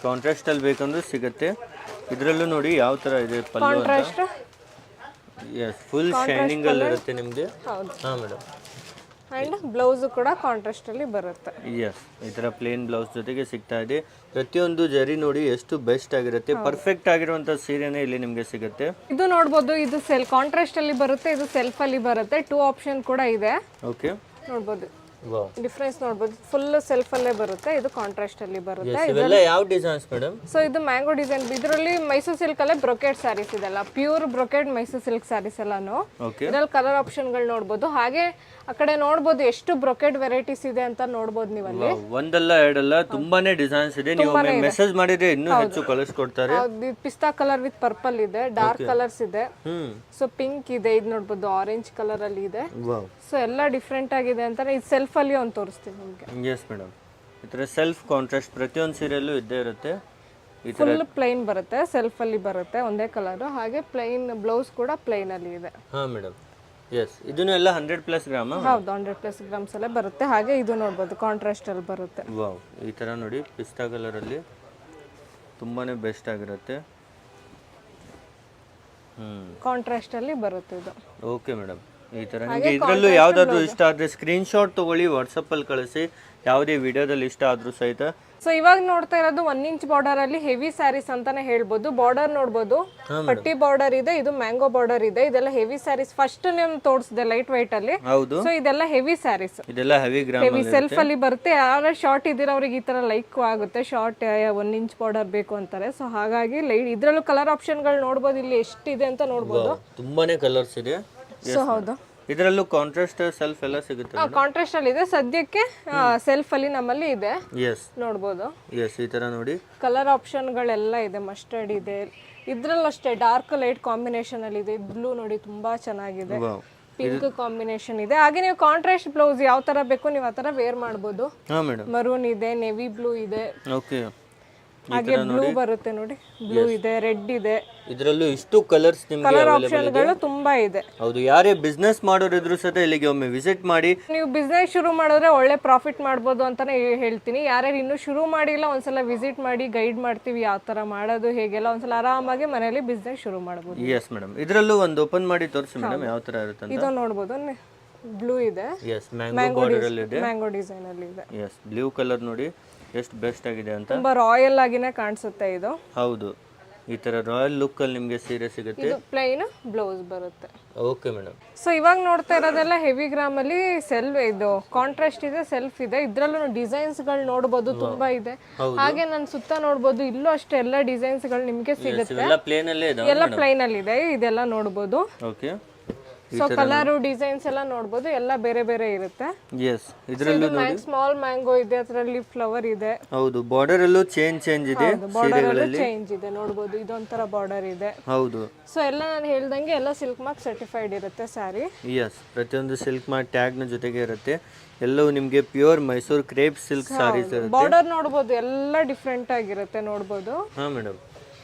ಕಾಂಟ್ರಾಸ್ಟ್ ಅಲ್ಲಿ ಬೇಕಂದ್ರೆ ಸಿಗುತ್ತೆ. ಇದರಲ್ಲೂ ನೋಡಿ ಯಾವ ತರ ಇದೆ ಪಲ್ಲು ಅಂತ. ಕಾಂಟ್ರಾಸ್ಟ್ ಎಸ್, ಫುಲ್ ಶೈನಿಂಗ್ ಅಲ್ಲಿ ಇರುತ್ತೆ ನಿಮಗೆ. ಹೌದು. ಹಾ ಮೇಡಮ್. ಅಂಡ್ ಬ್ಲೌಸ್ ಕೂಡ ಕಾಂಟ್ರಾಸ್ಟ್ ಅಲ್ಲಿ ಬರುತ್ತೆ. ಎಸ್, ಈ ತರ ಪ್ಲೇನ್ ಬ್ಲೌಸ್ ಜೊತೆಗೆ ಸಿಗ್ತಾ ಇದೆ. ಪ್ರತಿಯೊಂದು ಜರಿ ನೋಡಿ ಎಷ್ಟು ಬೆಸ್ಟ್ ಆಗಿರುತ್ತೆ. ಪರ್ಫೆಕ್ಟ್ ಆಗಿರುವಂತ ಸೀರೆನೇ ಇಲ್ಲಿ ನಿಮಗೆ ಸಿಗುತ್ತೆ. ಇದು ನೋಡಬಹುದು, ಇದು ಕಾಂಟ್ರಾಸ್ಟ್ ಅಲ್ಲಿ ಬರುತ್ತೆ, ಇದು ಸೆಲ್ಫ್ ಅಲ್ಲಿ ಬರುತ್ತೆ. 2 ಆಪ್ಷನ್ ಕೂಡ ಇದೆ. ಓಕೆ, ನೋಡಬಹುದು ಡಿಫರೆನ್ಸ್ ನೋಡಬಹುದು. ಫುಲ್ ಸೆಲ್ಫ್ ಅಲ್ಲೇ ಬರುತ್ತೆ, ಇದು ಕಾಂಟ್ರಾಸ್ಟ್ ಅಲ್ಲಿ ಬರುತ್ತೆ. ಇವೆಲ್ಲ ಯಾವ ಡಿಸೈನ್ಸ್ ಮೇಡಮ್? ಸೊ ಇದು ಮ್ಯಾಂಗೋ ಡಿಸೈನ್. ಇದರಲ್ಲಿ ಮೈಸೂರು ಸಿಲ್ಕ್ ಅಲ್ಲೇ ಬ್ರೊಕೆಟ್ ಸ್ಯಾರೀಸ್ ಇದೆಲ್ಲ, pure brocade Mysore silk saris ಎಲ್ಲಾನು. ಇದ್ರಲ್ಲಿ ಕಲರ್ ಆಪ್ಷನ್ ಗಳು ನೋಡಬಹುದು. ಹಾಗೆ ಆ ಕಡೆ ನೋಡಬಹುದು ಎಷ್ಟು ಬ್ರೊಕೆಟ್ ವೆರೈಟೀಸ್ ಇದೆ ಅಂತ ನೋಡಬಹುದು ನೀವು ಅಲ್ಲಿ. ಒಂದಲ್ಲ ಎರಡಲ್ಲ ತುಂಬಾನೇ ಡಿಸೈನ್ಸ್ ಇದೆ. ನೀವು ಮೆಸೇಜ್ ಮಾಡಿದ್ರೆ ಇನ್ನೂ ಹೆಚ್ಚು ಕಳಿಸ್ಕೊಡ್ತಾರೆ. ಪಿಸ್ತಾ ಕಲರ್ ವಿತ್ ಪರ್ಪಲ್ ಇದೆ, ಡಾರ್ಕ್ ಕಲರ್ಸ್ ಇದೆ, ಸೊ ಪಿಂಕ್ ಇದೆ, ಇದು ನೋಡಬಹುದು ಆರೆಂಜ್ ಕಲರ್ ಅಲ್ಲಿ ಇದೆ. ಸೊ ಎಲ್ಲ ಡಿಫ್ರೆಂಟ್ ಆಗಿದೆ ಅಂತಾನೆ. ಇದು ಸೆಲ್ಫ್ ಅಲ್ಲಿ ಒಂದು ತೋರಿಸ್ತೀನಿ ನಿಮಗೆ. ಎಸ್ ಮೇಡಮ್, ಈ ತರ ಸೆಲ್ಫ್ ಕಾಂಟ್ರಾಸ್ಟ್ ಪ್ರತಿಯೊಂದು ಸೀರೆಯಲ್ಲೂ ಇದ್ದೇ ಇರುತ್ತೆ. ಫುಲ್ ಪ್ಲೈನ್ ಬರುತ್ತೆ, ಸೆಲ್ಫ್ ಅಲ್ಲಿ ಬರುತ್ತೆ ಒಂದೇ ಕಲರ್. ಹಾಗೆ ಪ್ಲೈನ್ ಬ್ಲೌಸ್ ಕೂಡ ಪ್ಲೈನ್ ಅಲ್ಲಿ ಇದೆ. ಹಾ ಮೇಡಮ್. ಎಸ್, ಇದನ್ನು ಎಲ್ಲ 100+ ಗ್ರಾಮ್. ಹೌದು, 100+ ಗ್ರಾಮ್ಸ್ ಅಲ್ಲೇ ಬರುತ್ತೆ. ಹಾಗೆ ಇದು ನೋಡಬಹುದು ಕಾಂಟ್ರಾಸ್ಟ್ ಅಲ್ಲಿ ಬರುತ್ತೆ. ವಾವ್, ಈ ತರ ನೋಡಿ ಪಿಸ್ತಾ ಕಲರ್ ಅಲ್ಲಿ ತುಂಬಾನೇ ಬೆಸ್ಟ್ ಆಗಿರುತ್ತೆ. ಕಾಂಟ್ರಾಸ್ಟ್ ಅಲ್ಲಿ ಬರುತ್ತೆ ಇದು. ಓಕೆ ಮೇಡಮ್, ಈ ತರ ನಿಮಗೆ ಇದರಲ್ಲೂ ಯಾವ್ದಾದ್ರು ಇಷ್ಟ ಆದ್ರೆ ಸ್ಕ್ರೀನ್ ಶಾಟ್ ತಗೊಳ್ಳಿ, ವಾಟ್ಸಪ್ ಅಲ್ಲಿ ಕಳಿಸಿ. ಯಾವುದೇ ವಿಡಿಯೋದಲ್ಲಿ ಇಷ್ಟ ಆದ್ರೂ ಸಹಿತ. ಸೊ ಇವಾಗ ನೋಡ್ತಾ ಇರೋದು 1 ಇಂಚ್ ಬಾರ್ಡರ್ ಅಲ್ಲಿ ಹೆವಿ ಸ್ಯಾರೀಸ್ ಅಂತಾನೆ ಹೇಳ್ಬೋದು. ಬಾರ್ಡರ್ ನೋಡಬಹುದು, ಪಟ್ಟಿ ಬಾರ್ಡರ್ ಇದೆ, ಇದು ಮ್ಯಾಂಗೋ ಬಾರ್ಡರ್ ಇದೆ. ಇದೆಲ್ಲ ಹೆವಿ ಸ್ಯಾರೀಸ್. ಫಸ್ಟ್ ನಿಮ್ ತೋರಿಸಿದೆ ಲೈಟ್ ವೈಟ್ ಅಲ್ಲಿ. ಹೌದು. ಸೊ ಇದೆಲ್ಲ ಹೆವಿ ಸ್ಯಾರೀಸ್, ಇದೆಲ್ಲ ಹೆವಿ ಗ್ರಾಮ್ ಹೆವಿ ಸೆಲ್ಫ್ ಅಲ್ಲಿ ಬರುತ್ತೆ. ಯಾರು ಶಾರ್ಟ್ ಇದ್ದೀರ ಅವ್ರಿಗೆ ಈ ತರ ಲೈಕ್ ಆಗುತ್ತೆ. ಶಾರ್ಟ್ 1 ಇಂಚ್ ಬಾರ್ಡರ್ ಬೇಕು ಅಂತಾರೆ. ಸೊ ಹಾಗಾಗಿ ಲೈಟ್ ಇದ್ರಲ್ಲೂ ಕಲರ್ ಆಪ್ಷನ್ ಗಳು ನೋಡಬಹುದು. ಇಲ್ಲಿ ಎಷ್ಟಿದೆ ಅಂತ ನೋಡಬಹುದು, ತುಂಬಾನೇ ಕಲರ್ಸ್ ಇದೆ. ಸೊ ಹೌದು, ಇದರಲ್ಲೂ ಕಾಂಟ್ರಾಸ್ಟ್ ಸೆಲ್ಫ್ ಎಲ್ಲ ಸಿಗುತ್ತೆ. ಕಾಂಟ್ರಾಸ್ಟ್ ಅಲ್ಲಿ ಇದೆ ಸದ್ಯಕ್ಕೆ. ಸೆಲ್ಫ್ ಅಲ್ಲಿ ನಮ್ಮಲ್ಲಿ ಇದೆ, ಎಸ್ ನೋಡಬಹುದು. ಎಸ್, ಈ ತರ ನೋಡಿ ಕಲರ್ ಆಪ್ಷನ್ ಗಳೆಲ್ಲ ಇದೆ. ಮಸ್ಟರ್ಡ್ ಇದೆ, ಇದ್ರಲ್ಲೂ ಅಷ್ಟೇ ಡಾರ್ಕ್ ಲೈಟ್ ಕಾಂಬಿನೇಷನ್ ಅಲ್ಲಿ ಇದೆ. ಬ್ಲೂ ನೋಡಿ ತುಂಬಾ ಚೆನ್ನಾಗಿದೆ, ಪಿಂಕ್ ಕಾಂಬಿನೇಷನ್ ಇದೆ. ಹಾಗೆ ನೀವು ಕಾಂಟ್ರಾಸ್ಟ್ ಬ್ಲೌಸ್ ಯಾವ ತರ ಬೇಕು ನೀವು ಆ ತರ ವೇರ್ ಮಾಡಬಹುದು. ಹಾ ಮೇಡಮ್. ಮರೂನ್ ಇದೆ, ನೇವಿ ಬ್ಲೂ ಇದೆ, ಓಕೆ. ಹಾಗೆ ಬ್ಲೂ ಬರುತ್ತೆ ನೋಡಿ, ಬ್ಲೂ ಇದೆ, ರೆಡ್ ಇದೆ. ಇದರಲ್ಲೂ ಇಷ್ಟು ಕಲರ್ಸ್ ನಿಮಗೆ ಕಲರ್ ಆಪ್ಷನ್ ಗಳು ತುಂಬಾ ಇದೆ. ಹೌದು, ಯಾರೇ ಬಿಸ್ನೆಸ್ ಮಾಡೋರು ಇದ್ರು ಸಹ ಇಲ್ಲಿಗೆ ಒಮ್ಮೆ ವಿಸಿಟ್ ಮಾಡಿ. ನೀವು ಬಿಸ್ನೆಸ್ ಶುರು ಮಾಡಿದ್ರೆ ಒಳ್ಳೆ ಪ್ರಾಫಿಟ್ ಮಾಡ್ಬೋದು ಅಂತಾನೆ ಹೇಳ್ತೀನಿ. ಯಾರ್ಯಾರು ಇನ್ನೂ ಶುರು ಮಾಡಿಲ್ಲ ಒಂದ್ಸಲ ವಿಸಿಟ್ ಮಾಡಿ, ಗೈಡ್ ಮಾಡ್ತೀವಿ ಯಾವ ತರ ಮಾಡೋದು ಹೇಗೆಲ್ಲ. ಒಂದ್ಸಲ ಆರಾಮಾಗಿ ಮನೆಯಲ್ಲಿ ಬಿಸ್ನೆಸ್ ಶುರು ಮಾಡಬಹುದು. ಎಸ್ ಮೇಡಮ್, ಇದರಲ್ಲೂ ಒಂದು ಓಪನ್ ಮಾಡಿ ತೋರಿಸಿ ಮೇಡಮ್ ಯಾವ ತರ ಇರುತ್ತೆ ಅಂತ. ಇದು ನೋಡಬಹುದು, ಬ್ಲೂ ಇದೆ, ಎಸ್, ಮ್ಯಾಂಗೋ ಬಾರ್ಡರ್ ಅಲ್ಲಿ ಇದೆ, ಮ್ಯಾಂಗೋ ಡಿಸೈನ್ ಅಲ್ಲಿ ಇದೆ. ಎಸ್, ಬ್ಲೂ ಕಲರ್ ನೋಡಿ ಎಷ್ಟು ಬೆಸ್ಟ್ ಆಗಿದೆ ಅಂತ. ತುಂಬಾ ರಾಯಲ್ ಆಗಿನೇ ಕಾಣಿಸುತ್ತೆ ಇದು. ಹೌದು, ಈ ತರ ರಾಯಲ್ ಲುಕ್ ಅಲ್ಲಿ ನಿಮಗೆ ಸೀರೆ ಸಿಗುತ್ತೆ. ಇದು ಪ್ಲೈನ್ ಬ್ಲೌಸ್ ಬರುತ್ತೆ. Okay madam. ಸೊ ಇವಾಗ ನೋಡ್ತಾ ಇರೋದೆಲ್ಲ ಹೆವಿ ಗ್ರಾಮ್ ಅಲ್ಲಿ ಇದು ಕಾಂಟ್ರಾಸ್ಟ್ ಇದೆ, ಸೆಲ್ಫ್ ಇದೆ. ಇದ್ರಲ್ಲೂ ಡಿಸೈನ್ಸ್ ಗಳು ನೋಡಬಹುದು, ತುಂಬಾ ಇದೆ. ಹಾಗೆ ನಾನು ಸುತ್ತ ನೋಡಬಹುದು, ಇಲ್ಲೂ ಅಷ್ಟೇ ಎಲ್ಲ ಡಿಸೈನ್ಸ್ ಗಳು ನಿಮಗೆ ಸಿಗುತ್ತೆ. ಎಲ್ಲ ಪ್ಲೇನ್ ಅಲ್ಲೇ ಇದೆ, ಎಲ್ಲ ಪ್ಲೈನ್ ಅಲ್ಲಿ ಇದೆ. ಇದೆಲ್ಲ ನೋಡಬಹುದು. ಓಕೆ. ಸೊ ಕಲರ್ ಡಿಸೈನ್ಸ್ ಎಲ್ಲ ನೋಡಬಹುದು, ಎಲ್ಲ ಬೇರೆ ಬೇರೆ ಇರುತ್ತೆ. ಎಸ್, ಇದರಲ್ಲೂ ನೋಡಿ ಸ್ಮಾಲ್ ಮ್ಯಾಂಗೋ ಇದೆ, ಅದರಲ್ಲಿ ಫ್ಲವರ್ ಇದೆ. ಹೌದು, ಬಾರ್ಡರ್ ಅಲ್ಲೂ ಚೇಂಜ್ ಇದೆ, ಬಾರ್ಡರ್ ಚೇಂಜ್ ಇದೆ ನೋಡಬಹುದು. ಇದೊಂತರ ಬಾರ್ಡರ್ ಇದೆ. ಹೌದು. ಸೊ ಎಲ್ಲ ನಾನು ಹೇಳ್ದಂಗೆ ಎಲ್ಲ ಸಿಲ್ಕ್ ಮಾರ್ಕ್ ಸರ್ಟಿಫೈಡ್ ಇರುತ್ತೆ ಸ್ಯಾರಿ. ಎಸ್, ಪ್ರತಿಯೊಂದು ಸಿಲ್ಕ್ ಮಾರ್ಕ್ ಟ್ಯಾಗ್ ನ ಜೊತೆಗೆ ಇರುತ್ತೆ. ಎಲ್ಲವೂ ನಿಮಗೆ pure Mysore crepe silk saris ಇರುತ್ತೆ. ಬಾರ್ಡರ್ ನೋಡಬಹುದು, ಎಲ್ಲ ಡಿಫ್ರೆಂಟ್ ಆಗಿರುತ್ತೆ ನೋಡಬಹುದು. ಹಾ ಮೇಡಮ್,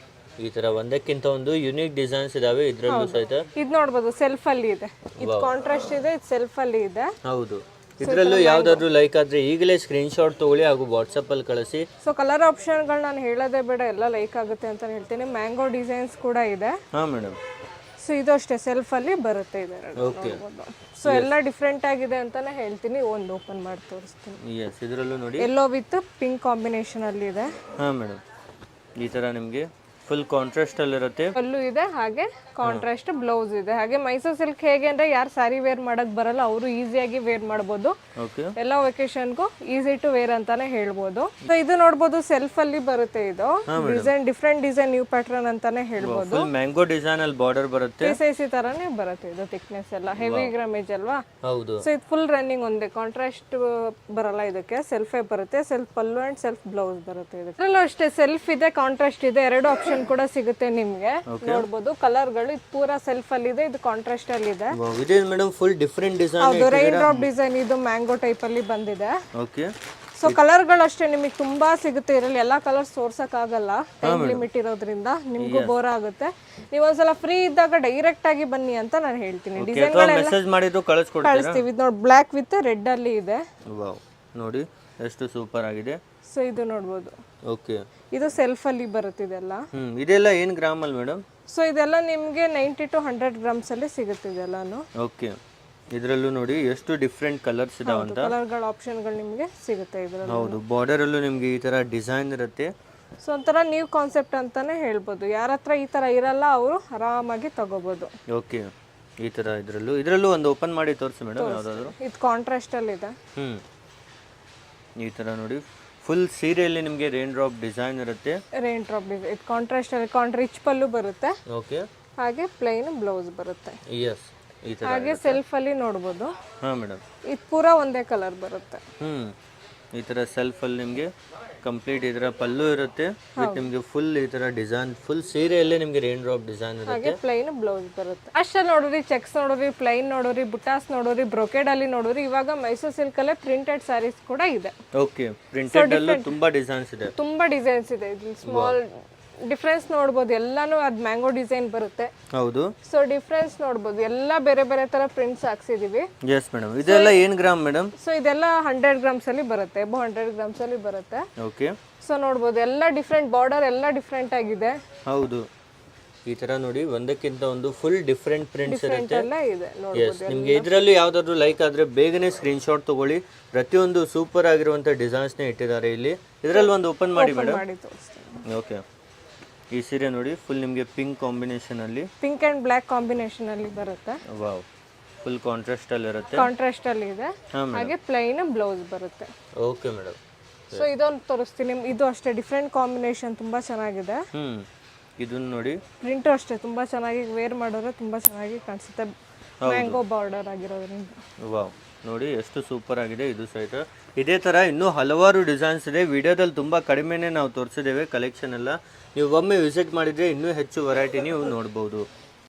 ಈ ತರ ಒಂದಕ್ಕಿಂತ ಒಂದು ಯುನಿಕ್ ಡಿಸೈನ್ಸ್ ಇದಾವೆ ಇದರಲ್ಲೂ ಸಹಿತ. ಇದು ನೋಡಬಹುದು, ಸೆಲ್ಫ್ ಅಲ್ಲಿ ಇದೆ. ಇದು ಕಾಂಟ್ರಾಸ್ಟ್ ಇದೆ, ಇದು ಸೆಲ್ಫ್ ಅಲ್ಲಿ ಇದೆ. ಹೌದು, ಇದರಲ್ಲೂ ಯಾವ್ದಾದ್ರು ಲೈಕ್ ಆದ್ರೆ ಈಗಲೇ ಸ್ಕ್ರೀನ್ ಶಾಟ್ ತಗೊಳ್ಳಿ ಹಾಗೂ ವಾಟ್ಸಪ್ ಅಲ್ಲಿ ಕಳಿಸಿ. ಸೊ ಕಲರ್ ಆಪ್ಷನ್ ಗಳು ನಾನು ಹೇಳೋದೇ ಬೇಡ, ಎಲ್ಲ ಲೈಕ್ ಆಗುತ್ತೆ ಅಂತ ಹೇಳ್ತೀನಿ. ಮ್ಯಾಂಗೋ ಡಿಸೈನ್ಸ್ ಕೂಡ ಇದೆ. ಹಾ ಮೇಡಮ್. ಸೊ ಇದು ಅಷ್ಟೇ ಸೆಲ್ಫ್ ಅಲ್ಲಿ ಬರುತ್ತೆ ಇದೆರಡು ಓಕೆ ಸೊ ಎಲ್ಲ ಡಿಫ್ರೆಂಟ್ ಆಗಿದೆ ಅಂತಾನೆ ಹೇಳ್ತೀನಿ. ಒಂದು ಓಪನ್ ಮಾಡಿ ತೋರಿಸ್ತೀನಿ. ಎಸ್ ಇದರಲ್ಲೂ ನೋಡಿ ಯೆಲ್ಲೋ ವಿತ್ ಪಿಂಕ್ ಕಾಂಬಿನೇಷನ್ ಅಲ್ಲಿ ಇದೆ. ಹಾಂ ಮೇಡಮ್, ಈ ಥರ ನಿಮಗೆ ಫುಲ್ ಕಾಂಟ್ರಾಸ್ಟ್ ಅಲ್ಲಿ ಇರುತ್ತೆ. ಪಲ್ಲು ಇದೆ, ಹಾಗೆ ಕಾಂಟ್ರಾಸ್ಟ್ ಬ್ಲೌಸ್ ಇದೆ. ಹಾಗೆ ಮೈಸೂರು ಸಿಲ್ಕ್ ಹೇಗೆ ಅಂದ್ರೆ ಯಾರು ಸ್ಯಾರಿ ವೇರ್ ಮಾಡಕ್ ಬರಲ್ಲ ಅವರು ಈಸಿಯಾಗಿ ವೇರ್ ಮಾಡ್ಬೋದು. ಓಕೆ ಎಲ್ಲ ಒಕೇಶನ್ಗೂ ಈಸಿ ಟು ವೇರ್ ಅಂತಾನೆ ಹೇಳ್ಬೋದು. ಸೊ ಇದು ನೋಡ್ಬೋದು ಸೆಲ್ಫ್ ಅಲ್ಲಿ ಬರುತ್ತೆ. ಇದು design different design new pattern ಅಂತಾನೆ ಹೇಳ್ಬೋದು. ಫುಲ್ ಮ್ಯಾಂಗೋ ಡಿಸೈನ್ ಅಲ್ಲಿ ಬಾರ್ಡರ್ ಬರುತ್ತೆ. PCC ತರಾನೇ ಬರುತ್ತೆ. ಇದು ಥಿಕ್ನೆಸ್ ಎಲ್ಲ ಹೆವಿ ಗ್ರಾಮೇಜ್ ಅಲ್ವಾ. ಹೌದು. ಸೊ ಇದು ಫುಲ್ ರನ್ನಿಂಗ್ ಒಂದೇ, ಕಾಂಟ್ರಾಸ್ಟ್ ಬರಲ್ಲ ಇದಕ್ಕೆ. ಸೆಲ್ಫೇ ಬರುತ್ತೆ, self pallu and self blouse ಬರುತ್ತೆ. ಇದರಲ್ಲೂ ಅಷ್ಟೇ ಸೆಲ್ಫ್ ಇದೆ, ಕಾಂಟ್ರಾಸ್ಟ್ ಇದೆ, ಎರಡು ಆಪ್ಷನ್ ಕೂಡ ಸಿಗುತ್ತೆ ನಿಮ್ಗೆ. ನೋಡ್ಬೋದು ಕಲರ್ಗಳು ಇದು ಪೂರಾ ಸೆಲ್ಫ್ ಅಲ್ಲಿ ಇದೆ, ಇದು ಕಾಂಟ್ರಾಸ್ಟ್ ಅಲ್ಲಿ ಇದೆ. ಇದೆ ಮೇಡಮ್, ಫುಲ್ ಡಿಫರೆಂಟ್ ಡಿಸೈನ್. ಹೌದು, ರೈನ್ ಡ್ರಾಪ್ ಡಿಸೈನ್ ಇದು ಮ್ಯಾಂಗೋ ಟೈಪ್ ಅಲ್ಲಿ ಬಂದಿದೆ. ಓಕೆ. ಸೊ ಕಲರ್ಗಳು ಅಷ್ಟೇ ನಿಮಗೆ ತುಂಬಾ ಸಿಗುತ್ತೆ. ಇದರಲ್ಲಿ ಎಲ್ಲಾ ಕಲರ್ಸ್ ತೋರ್ಸಕ್ ಆಗಲ್ಲ, ಟೈಮ್ ಲಿಮಿಟ್ ಇರೋದ್ರಿಂದ ನಿಮ್ಗೂ ಬೋರ್ ಆಗುತ್ತೆ. ನೀವು ಒಂದ್ಸಲ ಫ್ರೀ ಇದ್ದಾಗ ಡೈರೆಕ್ಟ್ ಆಗಿ ಬನ್ನಿ ಅಂತ ನಾನು ಹೇಳ್ತೀನಿ. ಡಿಸೈನ್ ಮೆಸೇಜ್ ಮಾಡಿದ್ರು ಕಳಿಸ್ತೀವಿ. ಇದು ನೋಡಿ ಬ್ಲಾಕ್ ವಿತ್ ರೆಡ್ ಅಲ್ಲಿ ಇದೆ. ವಾವ್, ನೋಡಿ ಎಷ್ಟು ಸೂಪರ್ ಆಗಿದೆ. ಸೊ ಇದು ನೋಡ್ಬೋದು. ಓಕೆ, ಇದು ಸೆಲ್ಫ್ ಅಲ್ಲಿ ಬರುತ್ತೆ ಇದೆಲ್ಲ. ಇದೆಲ್ಲ ಏನು ಗ್ರಾಮ್ ಅಲ್ಲಿ ಮೇಡಮ್? ಸೊ ಇದೆಲ್ಲ ನಿಮಗೆ 90 to 100 ಗ್ರಾಮ್ಸ್ ಅಲ್ಲಿ ಸಿಗುತ್ತೆ ಇದೆಲ್ಲಾನು. ಓಕೆ, ಇದರಲ್ಲೂ ನೋಡಿ ಎಷ್ಟು ಡಿಫ್ರೆಂಟ್ ಕಲರ್ಸ್ ಇದಾವೆ ಅಂತ. ಕಲರ್ಗಳ ಆಪ್ಷನ್ಗಳು ನಿಮಗೆ ಸಿಗುತ್ತೆ ಇದರಲ್ಲಿ. ಹೌದು, ಬಾರ್ಡರ್ ಅಲ್ಲೂ ನಿಮಗೆ ಈ ತರ ಡಿಸೈನ್ ಇರುತ್ತೆ. ಸೊ ಒಂಥರ ನ್ಯೂ ಕಾನ್ಸೆಪ್ಟ್ ಅಂತಾನೆ ಹೇಳ್ಬೋದು. ಯಾರ ಹತ್ರ ಈ ತರ ಇರಲ್ಲ ಅವರು ಆರಾಮಾಗಿ ತಗೋಬಹುದು. ಓಕೆ, ಈ ತರ ಇದರಲ್ಲೂ ಒಂದು ಓಪನ್ ಮಾಡಿ ತೋರಿಸಿ ಮೇಡಮ್ ಯಾವ್ದಾದ್ರು. ಇದು ಕಾಂಟ್ರಾಸ್ಟ್ ಅಲ್ಲಿ ಇದೆ. ಈ ತರ ನೋಡಿ ಫುಲ್ ಸೀರೆಯಲ್ಲಿ ನಿಮಗೆ ರೈನ್ ಡ್ರಾಪ್ ಡಿಸೈನ್ ಇರುತ್ತೆ. ರೈನ್ ಡ್ರಾಪ್ ಡಿಸೈನ್ ಇದು ಕಾಂಟ್ರಾಸ್ಟ್ ಅಲ್ಲಿ ರಿಚ್ ಪಲ್ಲು ಬರುತ್ತೆ. ಓಕೆ, ಹಾಗೆ ಪ್ಲೈನ್ ಬ್ಲೌಸ್ ಬರುತ್ತೆ. ಎಸ್, ಈ ತರ. ಹಾಗೆ ಸೆಲ್ಫ್ ಅಲ್ಲಿ ನೋಡಬಹುದು. ಹಾಂ ಮೇಡಮ್, ಇದು ಪೂರಾ ಒಂದೇ ಕಲರ್ ಬರುತ್ತೆ. ಈ ತರ ಸೆಲ್ಫ್ ಅಲ್ಲಿ ನಿಮಗೆ ಕಂಪ್ಲೀಟ್ ಇದರ ಪಲ್ಲು ಇರುತ್ತೆ ವಿತ್ ನಿಮಗೆ ಫುಲ್ ಈ ತರ ಡಿಸೈನ್ ಫುಲ್ ಸೀರೆಯಲ್ಲೇ ನಿಮಗೆ ರೈನ್ ಡ್ರಾಪ್ ಡಿಸೈನ್ ಇರುತ್ತೆ. ಹಾಗೆ ಪ್ಲೈನ್ ಬ್ಲೌಸ್ ಬರುತ್ತೆ. ಅಷ್ಟೇ ನೋಡ್ರಿ, ಚೆಕ್ಸ್ ನೋಡ್ರಿ, ಪ್ಲೈನ್ ನೋಡ್ರಿ, ಬುಟಾಸ್ ನೋಡ್ರಿ, ಬ್ರೊಕೆಡ್ ಅಲ್ಲಿ ನೋಡ್ರಿ. ಇವಾಗ ಮೈಸೂರು ಸಿಲ್ಕ್ ಅಲ್ಲೇ ಪ್ರಿಂಟೆಡ್ ಸ್ಯಾರೀಸ್ ಕೂಡ ಇದೆ. ಓಕೆ, ಪ್ರಿಂಟೆಡ್ ಅಲ್ಲೂ ತುಂಬಾ ಡಿಸೈನ್ಸ್ ಇದೆ. ತುಂಬಾ ಡಿಸೈನ್ಸ್ ಇದೆ. ಇದು ಸ್ಮಾಲ್ ಡಿಫ್ರೆನ್ಸ್ ನೋಡ್ಬೋದು. ಎಲ್ಲಾನು ಅದ್ ಮ್ಯಾಂಗೋ ಡಿಸೈನ್ ಬರುತ್ತೆ. ಹೌದು. ಸೊ ಡಿಫ್ರೆನ್ಸ್ ನೋಡ್ಬೋದು. ಎಲ್ಲ ಬೇರೆ ಬೇರೆ ತರ ಪ್ರಿಂಟ್ಸ್ ಹಾಕ್ಸಿದೀವಿ. ಎಸ್ ಮೇಡಮ್, ಇದೆಲ್ಲ ಏನು ಗ್ರಾಮ್ ಮೇಡಮ್? ಸೊ ಇದೆಲ್ಲ 100 ಗ್ರಾಮ್ಸ್ ಅಲ್ಲಿ ಬರುತ್ತೆ, 100 ಗ್ರಾಮ್ಸ್ ಅಲ್ಲಿ ಬರುತ್ತೆ. ಓಕೆ. ಸೊ ನೋಡ್ಬೋದು ಎಲ್ಲ ಡಿಫ್ರೆಂಟ್, ಬಾರ್ಡರ್ ಎಲ್ಲ ಡಿಫ್ರೆಂಟ್ ಆಗಿದೆ. ಹೌದು, ಈ ತರ ನೋಡಿ ಒಂದಕ್ಕಿಂತ ಒಂದು ಫುಲ್ ಡಿಫ್ರೆಂಟ್ ಪ್ರಿಂಟ್ಸ್ ಇರುತ್ತೆ. ಎಲ್ಲ ಇದೆ ಎಸ್, ನೋಡ್ಬೋದು. ನಿಮಗೆ ಇದರಲ್ಲಿ ಯಾವ್ದಾದ್ರು ಲೈಕ್ ಆದ್ರೆ ಬೇಗನೆ ಸ್ಕ್ರೀನ್ ಶಾಟ್ ತಗೊಳ್ಳಿ. ಪ್ರತಿಯೊಂದು ಸೂಪರ್ ಆಗಿರುವಂತ ಡಿಸೈನ್ಸ್ ನೇ ಇಟ್ಟಿದ್ದಾರೆ ಇಲ್ಲಿ. ಇದರಲ್ಲಿ ಒಂದು ಓಪನ್ ಮಾಡಿ ಮೇಡಮ್. ಮಾಡಿ ತೋರಿಸ್ತೀನಿ. ಓಕೆ, ಈ ಸೀರೆ ನೋಡಿ ಫುಲ್ ನಿಮಗೆ ಪಿಂಕ್ ಕಾಂಬಿನೇಷನ್ ಅಲ್ಲಿ, ಪಿಂಕ್ ಅಂಡ್ ಬ್ಲಾಕ್ ಕಾಂಬಿನೇಷನ್ ಅಲ್ಲಿ ಬರುತ್ತೆ. ವಾವ್, ಫುಲ್ ಕಾಂಟ್ರಾಸ್ಟ್ ಅಲ್ಲಿ ಇರುತ್ತೆ. ಕಾಂಟ್ರಾಸ್ಟ್ ಅಲ್ಲಿ ಇದೆ. ಹಾಗೆ ಪ್ಲೈನ್ ಬ್ಲೌಸ್ ಬರುತ್ತೆ. Okay madam. ಸೊ ಇದೊಂದು ತೋರಿಸ್ತೀನಿ. ಇದು ಅಷ್ಟೇ ಡಿಫ್ರೆಂಟ್ ಕಾಂಬಿನೇಷನ್, ತುಂಬಾ ಚೆನ್ನಾಗಿದೆ. ಇದನ್ನ ನೋಡಿ, ಪ್ರಿಂಟ್ ಅಷ್ಟೇ ತುಂಬಾ ಚೆನ್ನಾಗಿ ವೇರ್ ಮಾಡಿದ್ರೆ ತುಂಬಾ ಚೆನ್ನಾಗಿ ಕಾಣಿಸುತ್ತೆ, ಮ್ಯಾಂಗೋ ಬಾರ್ಡರ್ ಆಗಿರೋದ್ರಿಂದ. ವಾವ್, ನೋಡಿ ಎಷ್ಟು ಸೂಪರ್ ಆಗಿದೆ. ಇದು ಸಹಿತ ಇದೇ ತರ ಇನ್ನೂ ಹಲವಾರು ಡಿಸೈನ್ಸ್ ಇದೆ. ವಿಡಿಯೋದಲ್ಲಿ ತುಂಬಾ ಕಡಿಮೆನೇ ನಾವು ತೋರಿಸಿದ್ದೇವೆ ಕಲೆಕ್ಷನ್ ಎಲ್ಲ. ನೀವು ಒಮ್ಮೆ ವಿಸಿಟ್ ಮಾಡಿದ್ರೆ ಇನ್ನೂ ಹೆಚ್ಚು ವೆರೈಟಿ ನೀವು ನೋಡ್ಬೋದು.